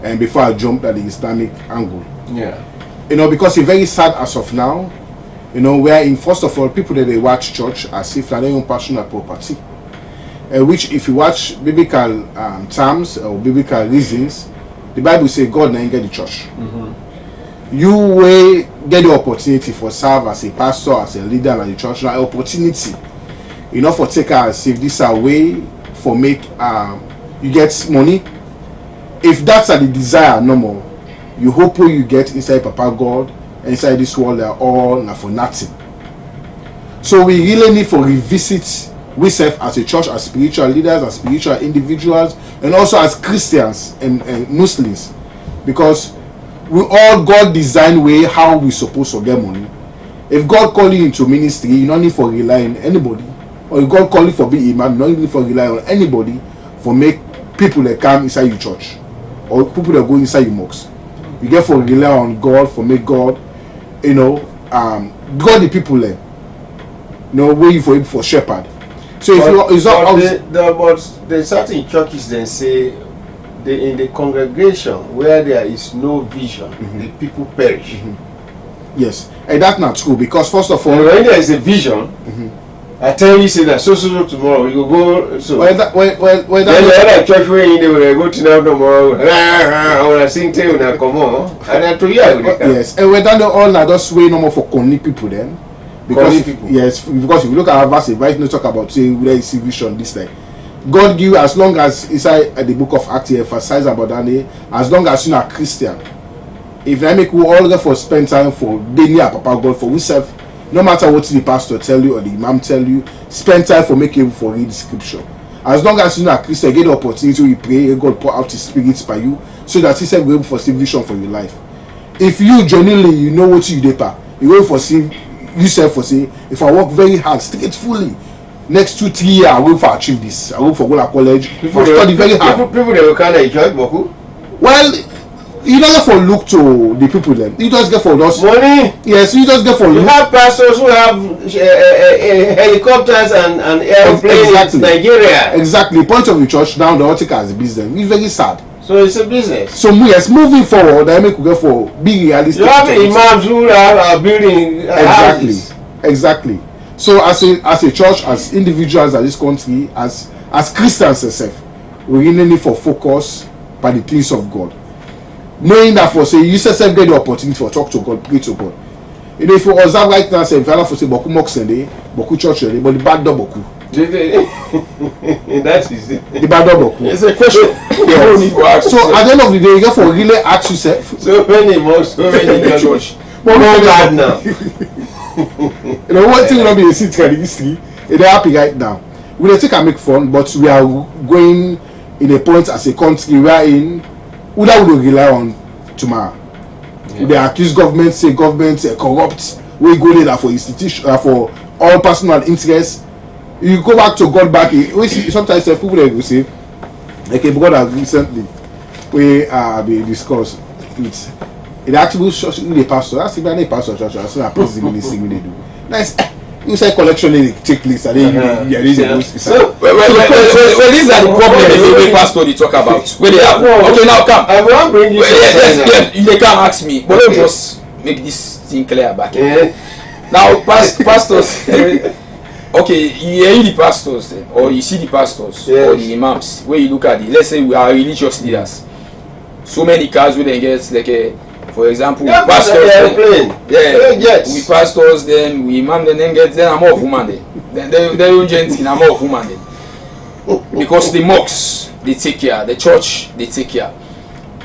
S4: and before I jump at the Islamic angle.
S2: Yeah.
S4: Because it's very sad as of now, where in first of all, people that they watch church as if they're their own personal property. Which if you watch biblical terms or biblical reasons, the Bible says God now get the church. You will get the opportunity for serve as a pastor, as a leader in the church, now opportunity for take as if this a way for make you get money. If that's the desire no more, you hope you get inside Papa God and inside this world, they are all now for nothing. So we really need to revisit ourselves as a church, as spiritual leaders, as spiritual individuals, and also as Christians and Muslims, because we all God designed way how we supposed to get money. If God call you into ministry, you don't need to rely on anybody. Or if God call you for be imam, you don't need to rely on anybody for make people that come inside your church or people that go inside your mosque. You get for rely on God for make God, God the people there. Where you for shepherd. So if it's not
S2: but the certain churches then say in the congregation where there is no vision, the people perish.
S4: Yes, and that's not true, because first of all,
S2: when there is a vision, I tell you, say that so tomorrow we go. So
S4: then
S2: the other church where in they go to now tomorrow. When I sing tell you come on, and I tell you
S4: yes, and we're done all that just way no more for conny people then. Because because if you look at our verse, right, no talk about say where you see vision this time. God give you, as long as inside the book of Acts he emphasize about that, as long as you're a Christian. If I make we all get for spend time for daily Papa God for ourselves, no matter what the pastor tell you or the imam tell you, spend time for making for read the scripture. As long as you're a Christian, get the opportunity to pray, God pour out his spirits by you, so that he said we're able for see vision for your life. If you genuinely know what you do, you will foresee yourself for say, if I work very hard, straightfully, next 2-3 years I will for achieve this. I will for go to college.
S2: People
S4: study very hard.
S2: People they will kind of enjoy Boku.
S4: Well, you don't get for look to the people then. You just get for those
S2: money.
S4: Yes, you just get for
S2: you
S4: look.
S2: have pastors who have helicopters and airplanes in Nigeria.
S4: Exactly. Point of the church now the Arctic as a business. It's very sad.
S2: So it's a business.
S4: So yes, moving forward, I make we go for big realistic.
S2: You have imams who are building houses.
S4: Exactly. So as a church, as individuals in this country, as Christians themselves, we really need for focus by the things of God. Knowing that for say you yourself get the opportunity to talk to God, pray to God. If you observe right now, say if you for say boku mok Sunday, boku church but the bad door boku.
S2: That is it.
S4: The bad door boku.
S2: It's a question.
S4: Yes. So at the end of the day, you get for really ask yourself.
S2: So many mosques, so many church. But no bad now.
S4: One thing will not be a city in history. They're happy right now. We don't take and make fun, but we are going in a point as a country we are in. Who that will rely on tomorrow? Yeah. They accuse government, say government corrupt. We go there for institution for all personal interests. You go back to God back. Sometimes people they will say, like a brother recently, we discussed it. It actually shows the pastor. That's even a pastor church. I said, I praise the ministry we do. Nice. You say collection in the checklist, and then
S3: so these are the problems the pastor they talk about. Where they have. Okay, now come.
S2: I want to bring you.
S3: Yes, you can ask me, but let me just make this thing clear back. Now, pastors. Okay, you hear the pastors, or you see the pastors, or the imams. Where you look at it, let's say we are religious leaders. So many cars we then get like a. For example, we pastors, we pastors, then we imam, then get then I'm off woman then they don't gentle, I'm off woman then because the mosques they take care, the church they take care,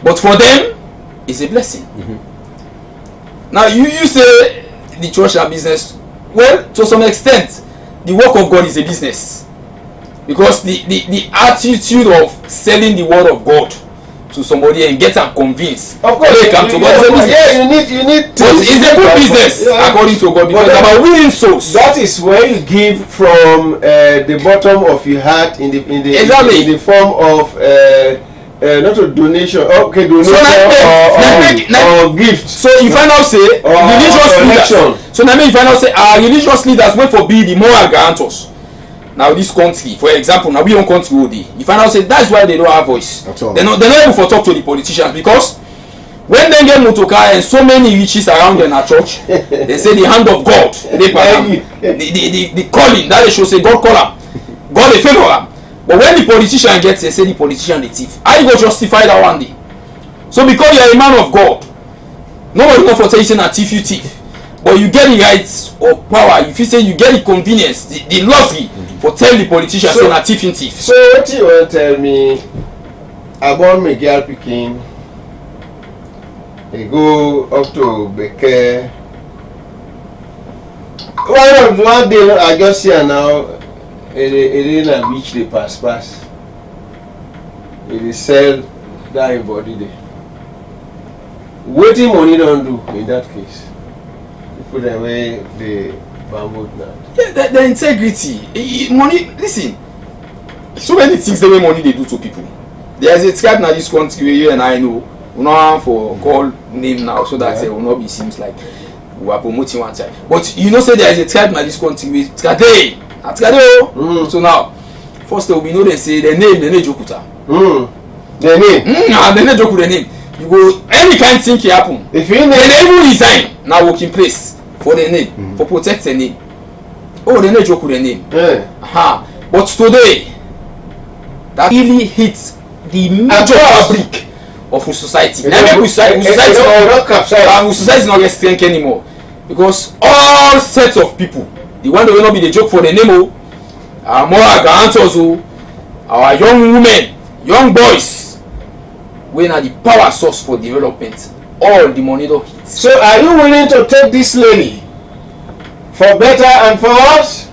S3: but for them it's a blessing. Now you say the church are business. Well, to some extent, the work of God is a business because the attitude of selling the word of God to somebody and get them convinced.
S2: Of course,
S3: they come to God.
S2: You need.
S3: But it's a good business according to God because it's about winning souls.
S2: That is where you give from the bottom of your heart in the form of not a donation, donation or gift.
S3: So you find out say religious leaders. So now you find out say our religious leaders went for be the moral guarantors. now this country, for example, now we don't country all day. You find out say that's why they don't have voice. They're not able to talk to the politicians because when they get motorcar and so many witches around in our church, they say the hand of God, the calling that they should say God call them, God they favor them. But when the politician gets, they say the politician the thief. How you go justify that one day? So because you're a man of God, nobody go for tell you say na thief you thief. But you get the rights or power, if you say you get the convenience, the luxury for tell the politician say na thief you thief.
S2: So what you want to tell me about my girl picking? They go up to Beke. One day I just see her now. It is a beach they pass. It is sell that body there. What money don't do in that case? You put away the bamboo now.
S3: Yeah, the integrity, money. Listen, so many things the way money they do to people. There is a tribe in this country where you and I know. We don't for call name now so that it will not be seems like we are promoting one side. But you know, say there is a tribe in this country with Trade. So now, first we know they say the name, the name Jokuta.
S2: The name?
S3: The name Joku the name. You go any kind of thing can happen.
S2: If you
S3: they even resign now working place for the name, for protect the name. Oh, the name Joku the name. But today that really hits the major fabric of society. Society not get strength anymore because all sets of people, the one that will not be the joke for the name, our moral guarantors, our young women, young boys, we are the power source for development. All the money don't hit.
S2: So are you willing to take this lady for better and for us?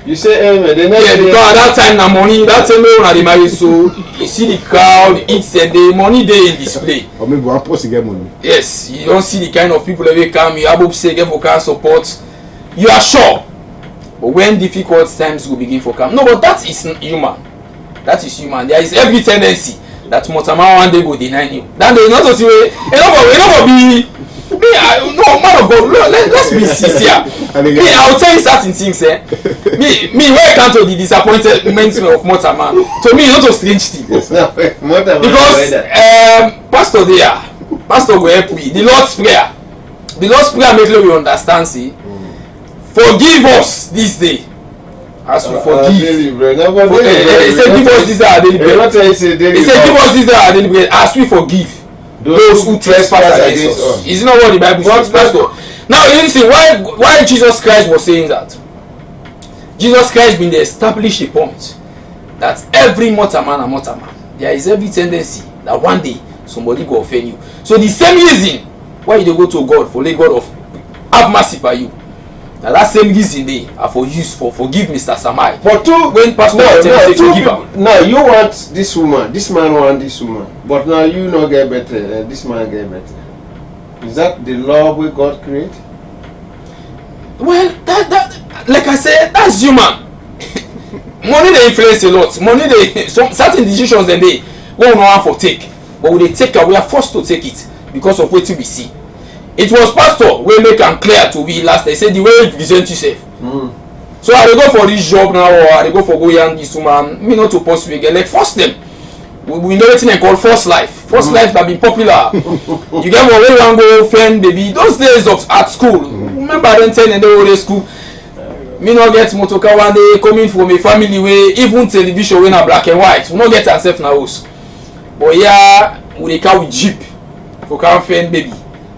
S2: You say amen.
S3: Because at that time the money, that time when they marry, so you see the crowd, it's the money they in display.
S4: Or maybe one person get money.
S3: Yes, you don't see the kind of people that will come. You have to say get for car support. You are sure, but when difficult times will begin for come, no, but that is human. That is human. There is every tendency that Motama one day go deny you. That they not to see enough be. Me, no man of God. Let's be sincere. Me, I will tell you certain things. Me, when I come to the disappointment of Motama, to me, it's not a strange thing. Because Pastor will help me. The Lord's prayer makes we understand. See, forgive us this day. As we forgive. He said, give us this day our daily bread. He said, give us this day our daily bread. As we forgive those who trespass against us. Is it not what the Bible says, Pastor? Now, listen, why Jesus Christ was saying that? Jesus Christ been established a point that every mortal man, there is every tendency that one day somebody go offend you. So the same reason why you go to God for let God of have mercy by you. Now that same reason they are for use for forgive Mr. Samai.
S2: But
S3: when Pastor forgive him.
S2: Now you want this woman, this man want this woman, but now you not get better, and this man get better. Is that the law we God create?
S3: Well, that like I said, that's human. Money they influence a lot. Money they certain decisions they won't know how to take, but when they take it, we are forced to take it because of what we see. It was Pastor we make am clear to be last. They said the way you present yourself. So I dey go for this job now, or I dey go for go yarn this woman. Me not to post again. Like force them. We know anything they call force life. Force life that been popular. You get one way one go friend baby. Those days of at school. Remember them 10 and the old school. Me not get motorcar one day coming from a family where even television when a black and white. We not get ourselves now house. But yeah, we dey car with jeep for car friend baby.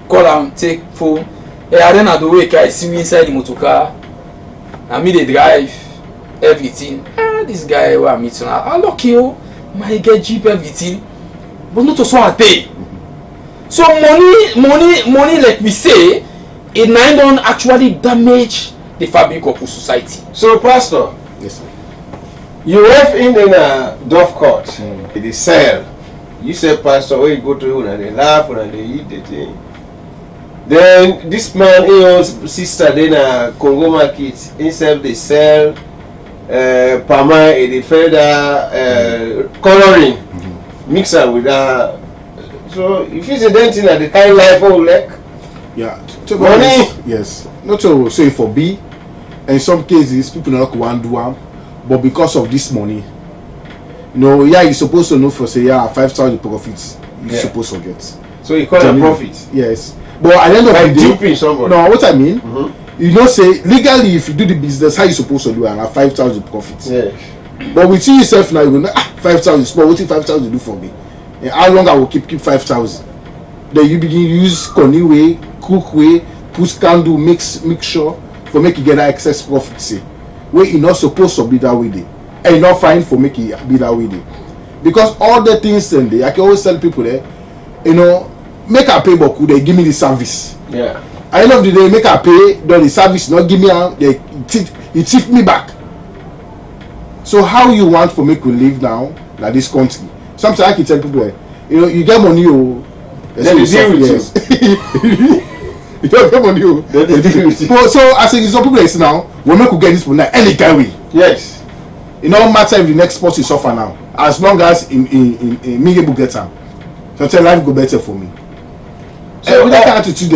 S3: Call and take phone. Hey, I don't know the way I see me inside the motor car. And me they drive everything. This guy who I'm meeting, I lucky you. My get jeep everything, but not also a pay. So money, like we say, it might don't actually damage the fabric of society.
S2: So, Pastor,
S4: yes, sir.
S2: You have in a dove court, they sell. You say, Pastor, where you go to and they laugh and they eat the thing. Then this man, his sister, then a Congo market, himself they sell Pama, the feather coloring, mix up with that. So if it's a denting at the kind life, oh, like,
S4: yeah,
S2: money,
S4: yes, not to say for B. In some cases, people not want to do them, but because of this money, you're supposed to know for say 5,000 profits you're supposed to get.
S2: So you call it profit?
S4: Yes. But at the end of the day,
S2: duping somebody.
S4: No, what I mean, say legally if you do the business, how you supposed to do and have 5,000 profits.
S2: Yes.
S4: But with yourself now, you go 5,000 small. What if 5,000 do for me? And how long I will keep 5,000? Then you begin use corny way, cook way, put candle, mix sure for make you get that excess profit. Say, where you not supposed to be that way day, and you not fine for make it be that way day. Because all the things in there, I can always tell people there, make a pay boku, they give me the service.
S2: Yeah.
S4: At the end of the day, make a pay, then the service not give me you tip me back. So how you want for make we live now like this country? Sometimes I can tell people, you get money, then
S2: they deal with you.
S4: You don't get money,
S2: they deal with you.
S4: So I say some people say now, we make we get this money any kind way.
S2: Yes.
S4: It don't matter if the next spot is suffer now, as long as in me able get time. So tell life go better for me. So with that kind of attitude,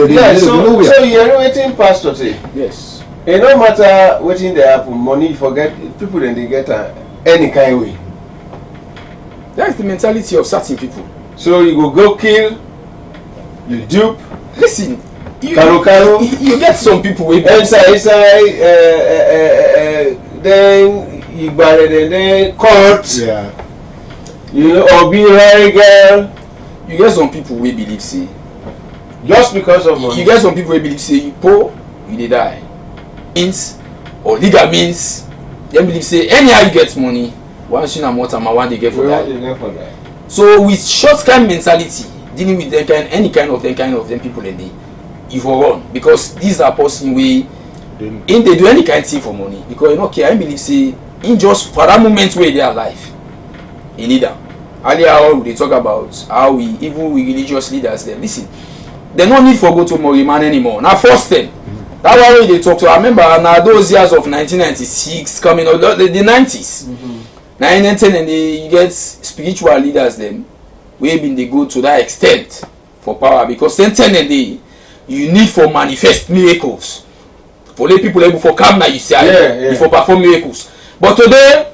S2: so you're waiting pastor say.
S3: Yes.
S2: It no matter wetin dey happen, money you forget people then they get any kind way.
S3: That's the mentality of certain people.
S2: So you go kill, you dupe.
S3: Listen, you
S2: get
S3: some people wey
S2: inside then you bury then court.
S4: Yeah.
S2: Or be very girl.
S3: You get some people wey believe say
S2: just because of money.
S3: You get some people wey believe say you poor, you dey die. Means or legal means dem believe say anyhow you get money, one shilling and more time one dey get for that. So with short term mentality dealing with them any kind of them people in the you for run, because these are person wey they do any kind of thing for money, because I believe say in just for that moment where they are alive in either earlier they talk about how we even we religious leaders them listen, they no need for go to Moriman anymore. Now first thing that one way they talk to, I remember now those years of 1996 coming out the 90s. 910 and you get spiritual leaders then we been they go to that extent for power, because 10 and they you need for manifest miracles for let people able for come now you say for perform miracles. But today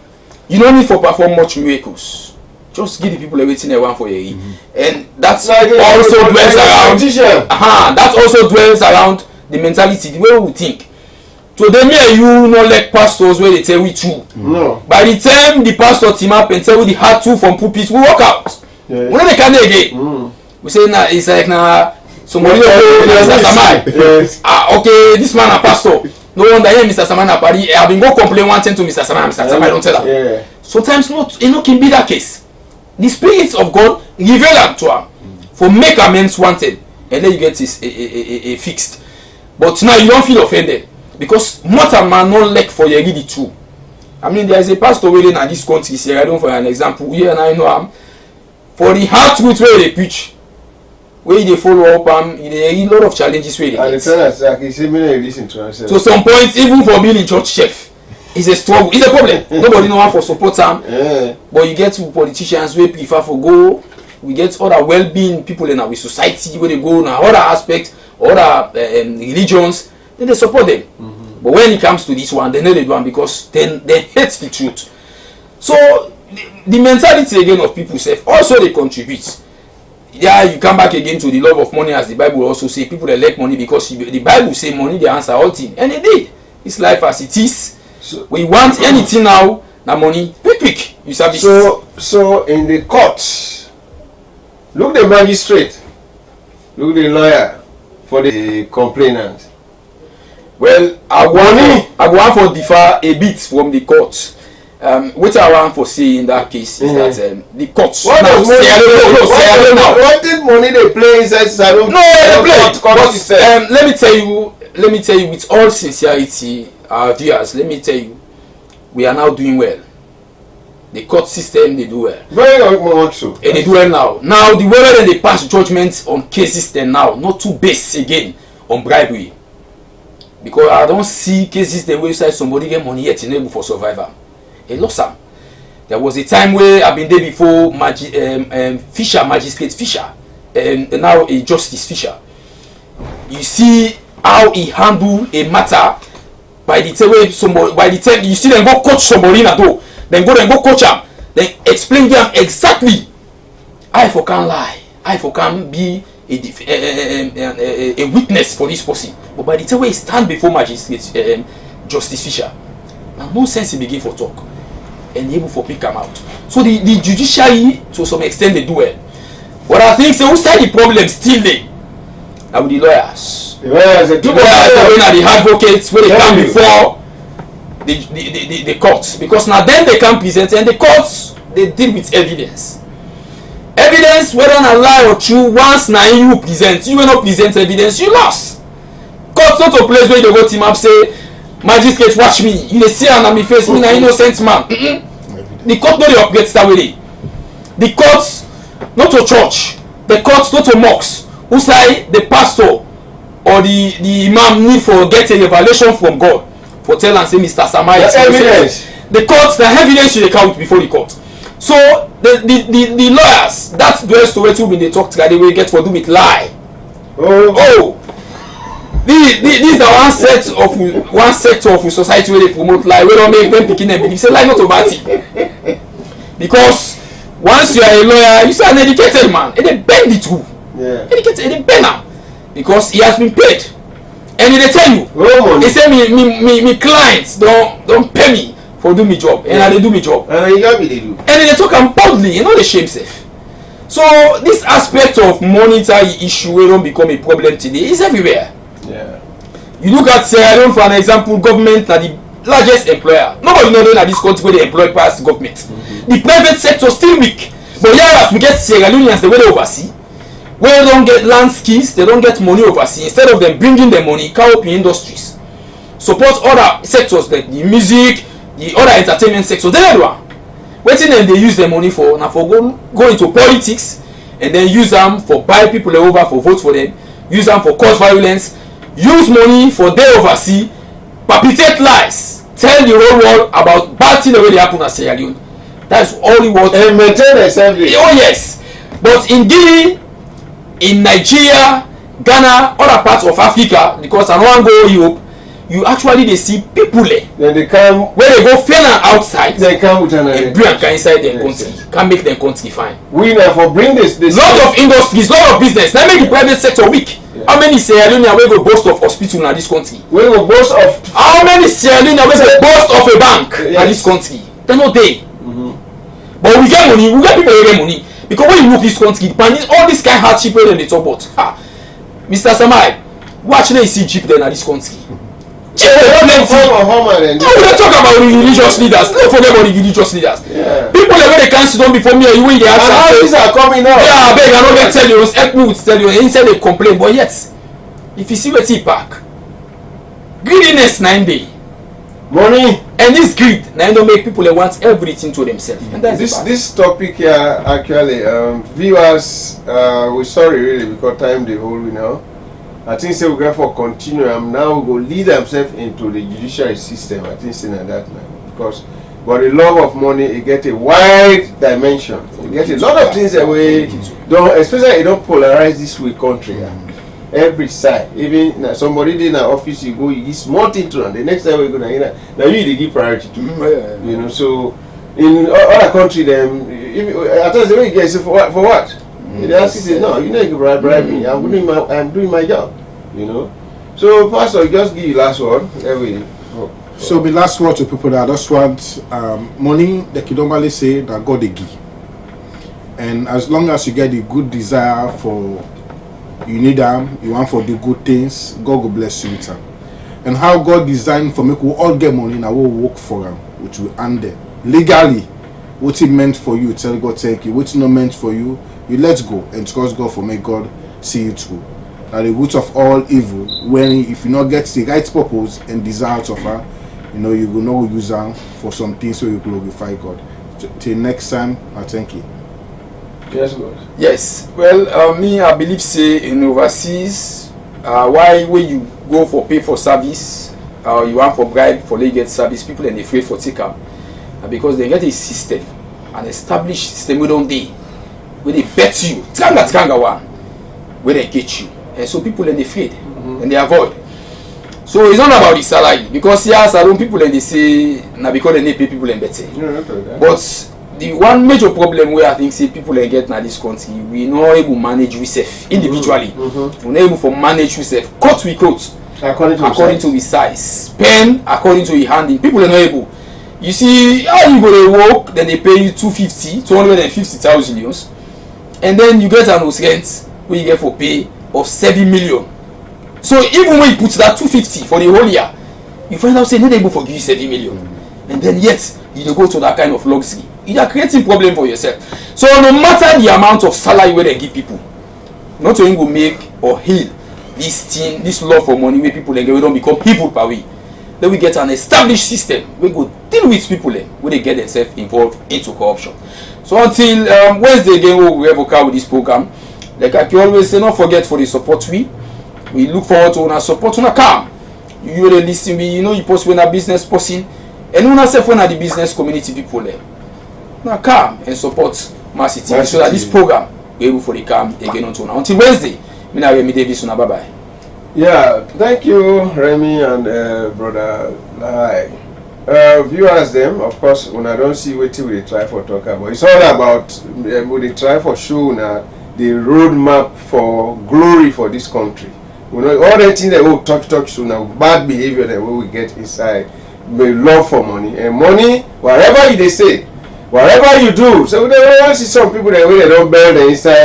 S3: you don't need for perform much miracles. Just give the people everything they want for you. And that's also dwells around that also dwells around the mentality, the way we think. Today me and you not like pastors where they tell we true.
S2: No.
S3: By the time the pastor team up and tell we the hard truth from pulpit, we walk out. We don't make it again. We say now it's like now somebody Mr. Samai.
S2: Yes.
S3: Okay, this man a pastor. No wonder here Mr. Samai na party. I've been go complain one thing to Mr. Samai. Mr. Samai don't tell her.
S2: Yeah.
S3: Sometimes not can be that case. The spirits of God reveal them to him for make amends wanted, and then you get this a fixed. But now you don't feel offended because mortal man not like for you the true. I mean, there is a pastor within this country here. I don't for an example here, and I know him for the hard truth where they preach, where they follow up. There is a lot of challenges where they get. To some point, even for being a church chef, it's a struggle. It's a problem. Nobody know how for support them.
S2: Yeah.
S3: But you get to politicians where prefer for go. We get other well-being people in our society where they go now other aspects, other religions, then they support them. But when it comes to this one, they know they do one because then they hate the truth. So the mentality again of people say also they contribute. Yeah, you come back again to the love of money, as the Bible also say people that like money because the Bible say money they answer all things, and it did. It's life as it is. So we want anything now money quick you service.
S2: So in the courts, look the magistrate, look the lawyer for the complainant.
S3: Well, I want for differ a bit from the court. What I want for say in that case is that the courts.
S2: What did money they play inside salon?
S3: No, they play. But let me tell you with all sincerity, our viewers, let me tell you, we are now doing well. The court system they do well.
S2: Very much so.
S3: And they do well now. Now the way that they pass judgments on cases then now, not too based again on bribery. Because I don't see cases the way somebody get money yet in able for survivor. He lost some. There was a time where I've been there before magistrate Fisher, and now a justice Fisher. You see how he handled a matter by the time you see them go coach somebody na do, then go coach am, then explain them exactly. I for can lie, I for can be a witness for this person. But by the time we stand before magistrate, Justice Fisher, now no sense he begin for talk and able for pick him out. So the judiciary to some extent they do well. But I think so who side the problem still there? Now with the lawyers. The lawyers are the advocates where they come before the courts, because now then they can present, and the courts they deal with evidence. Evidence whether na lie or true, once na you present, you will not present evidence, you lost. Court not a place where you go team up say magistrate watch me, you dey see am na me face, me na innocent man. The court no dey operate that way. The court not to church, the court not to mosque who say the pastor or the imam need for get a revelation from God for tell am say Mr. Samai evidence. The court the evidence you dey count before the court. So the lawyers that dwells to wetin we dey talk today wey get for do with lie. This na one sector of society wey dey promote lie wey don make dem pikin dem believe say lie not a bad thing. Because once you are a lawyer, you say an educated man, and they bend it too. Yeah. Educated, and they bend am because he has been paid, and they tell you, he say me clients don't pay me for do me job, and I dey do me job, and you got me they do, and they talk am boldly, you know they shame self. So this aspect of monetary issue wey don become a problem today is everywhere. Yeah. You look at Sierra Leone for an example, government na the largest employer. Nobody know that this country where they employ past government. The private sector still weak, but yeah, as we get Sierra Leoneans the way they oversee, where they don't get land skills, they don't get money overseas. Instead of them bringing the money, cow up in industries, support other sectors like the music, the other entertainment sectors. They don't do. Waiting them they use the money for now for go into politics and then use them for buy people over for vote for them, use them for cause violence, use money for they oversee, perpetrate lies, tell the whole world about bad things the way they happen at Sierra Leone. That's all he wants. And maintain assembly. Oh yes. But in Guinea, in Nigeria, Ghana, other parts of Africa, because I don't go Europe, you actually they see people there. Then they come where they go fail outside. They come with and bring inside their country. Can make them country fine. We now for bring this lot of industries, lot of business. That make the private sector weak. Yeah. How many Sierra Leoneans we go boast of hospital in this country? We go boast of how many Sierra Leoneans we go boast of a bank in this country? They're not there. But we get money, we get people who get money. Because when you look this country, all this kind of hardship where they talk about. Mr. Samai, who actually see cheap then at this country? Cheap they talk about the religious leaders. Don't forget about the religious leaders. Yeah. People that when they can't sit down before me, you win the answer. And how these are coming up? Yeah, I beg, I don't get tell you, help me to tell you. And instead they complain, but yet, if you see what he pack, greediness 9 day. Money and this greed now don't make people want everything to themselves. And that's this topic here actually viewers we're sorry really because time the whole we now. I think say we go for continue now we go lead themselves into the judiciary system. I think saying that now because but the love of money it get a wide dimension. It get a lot of things that we don't especially it don't polarize this way country. Every side, even somebody in an office, you go, you give small thing to them. The next time we go, now you give priority to. You know, so in other country, them at times they get for what? They ask you, say, no, you know, you can bribe me. I'm doing my job. You know, so Pastor, just give you last word.
S4: So the last word to people that just want money, they can normally say that God they give, and as long as you get the good desire for. You need them, you want for the good things, God will bless you with them. And how God designed for me, we all get money and I will work for them, which will end there. Legally, what it meant for you, tell God thank you. What's not meant for you, you let go and trust God for make God see you through. Now the root of all evil, when if you not get the right purpose and desire of her, you know you will not use them for some things so you glorify God. Till next time, I thank you.
S3: Yes, Lord. Yes. Well, me, I believe say in overseas, why when you go for pay for service, you want for bribe for they get service, people and they afraid for take up, because they get a system, an established system. We don't they, where they bet you, tanga one, where they get you, and so people and they afraid and they avoid. So it's not about the salary, because here salon people and they say now because they pay people and better. But the one major problem where I think say people and get now this country, we not able to manage ourselves individually. We not able to manage ourselves. Cut we cut according to the size, spend according to the handling. People are not able. You see how you go to work, then they pay you 250,000 euros, and then you get an rent where you get for pay of 7 million. So even when you put that 250 for the whole year, you find out say not able to give you 7 million, and then yet you don't go to that kind of luxury. You are creating problem for yourself. So no matter the amount of salary where they give people, not only will make or heal this thing, this love for money where people they don't become people per way. Then we get an established system we go deal with people when they get themselves involved into corruption. So until Wednesday again we have a with this program, like I can always say, not forget for the support we look forward to our support on a calm. You really listen me, you know you post when a business person and when I say when the business community people there. Now calm and support Mercy TV so that this program we able for the calm again until Wednesday. Me na Remy Davis bye bye.
S2: Yeah, thank you, Remy and brother Lahai. Viewers, them, of course, when I don't see what we try for talk about, it's all about we they try for show now the roadmap for glory for this country. You know, all the things that we talk so now, bad behavior that we get inside, we love for money and money, whatever they say, whatever you do. So we don't see some people that way they don't bear the inside.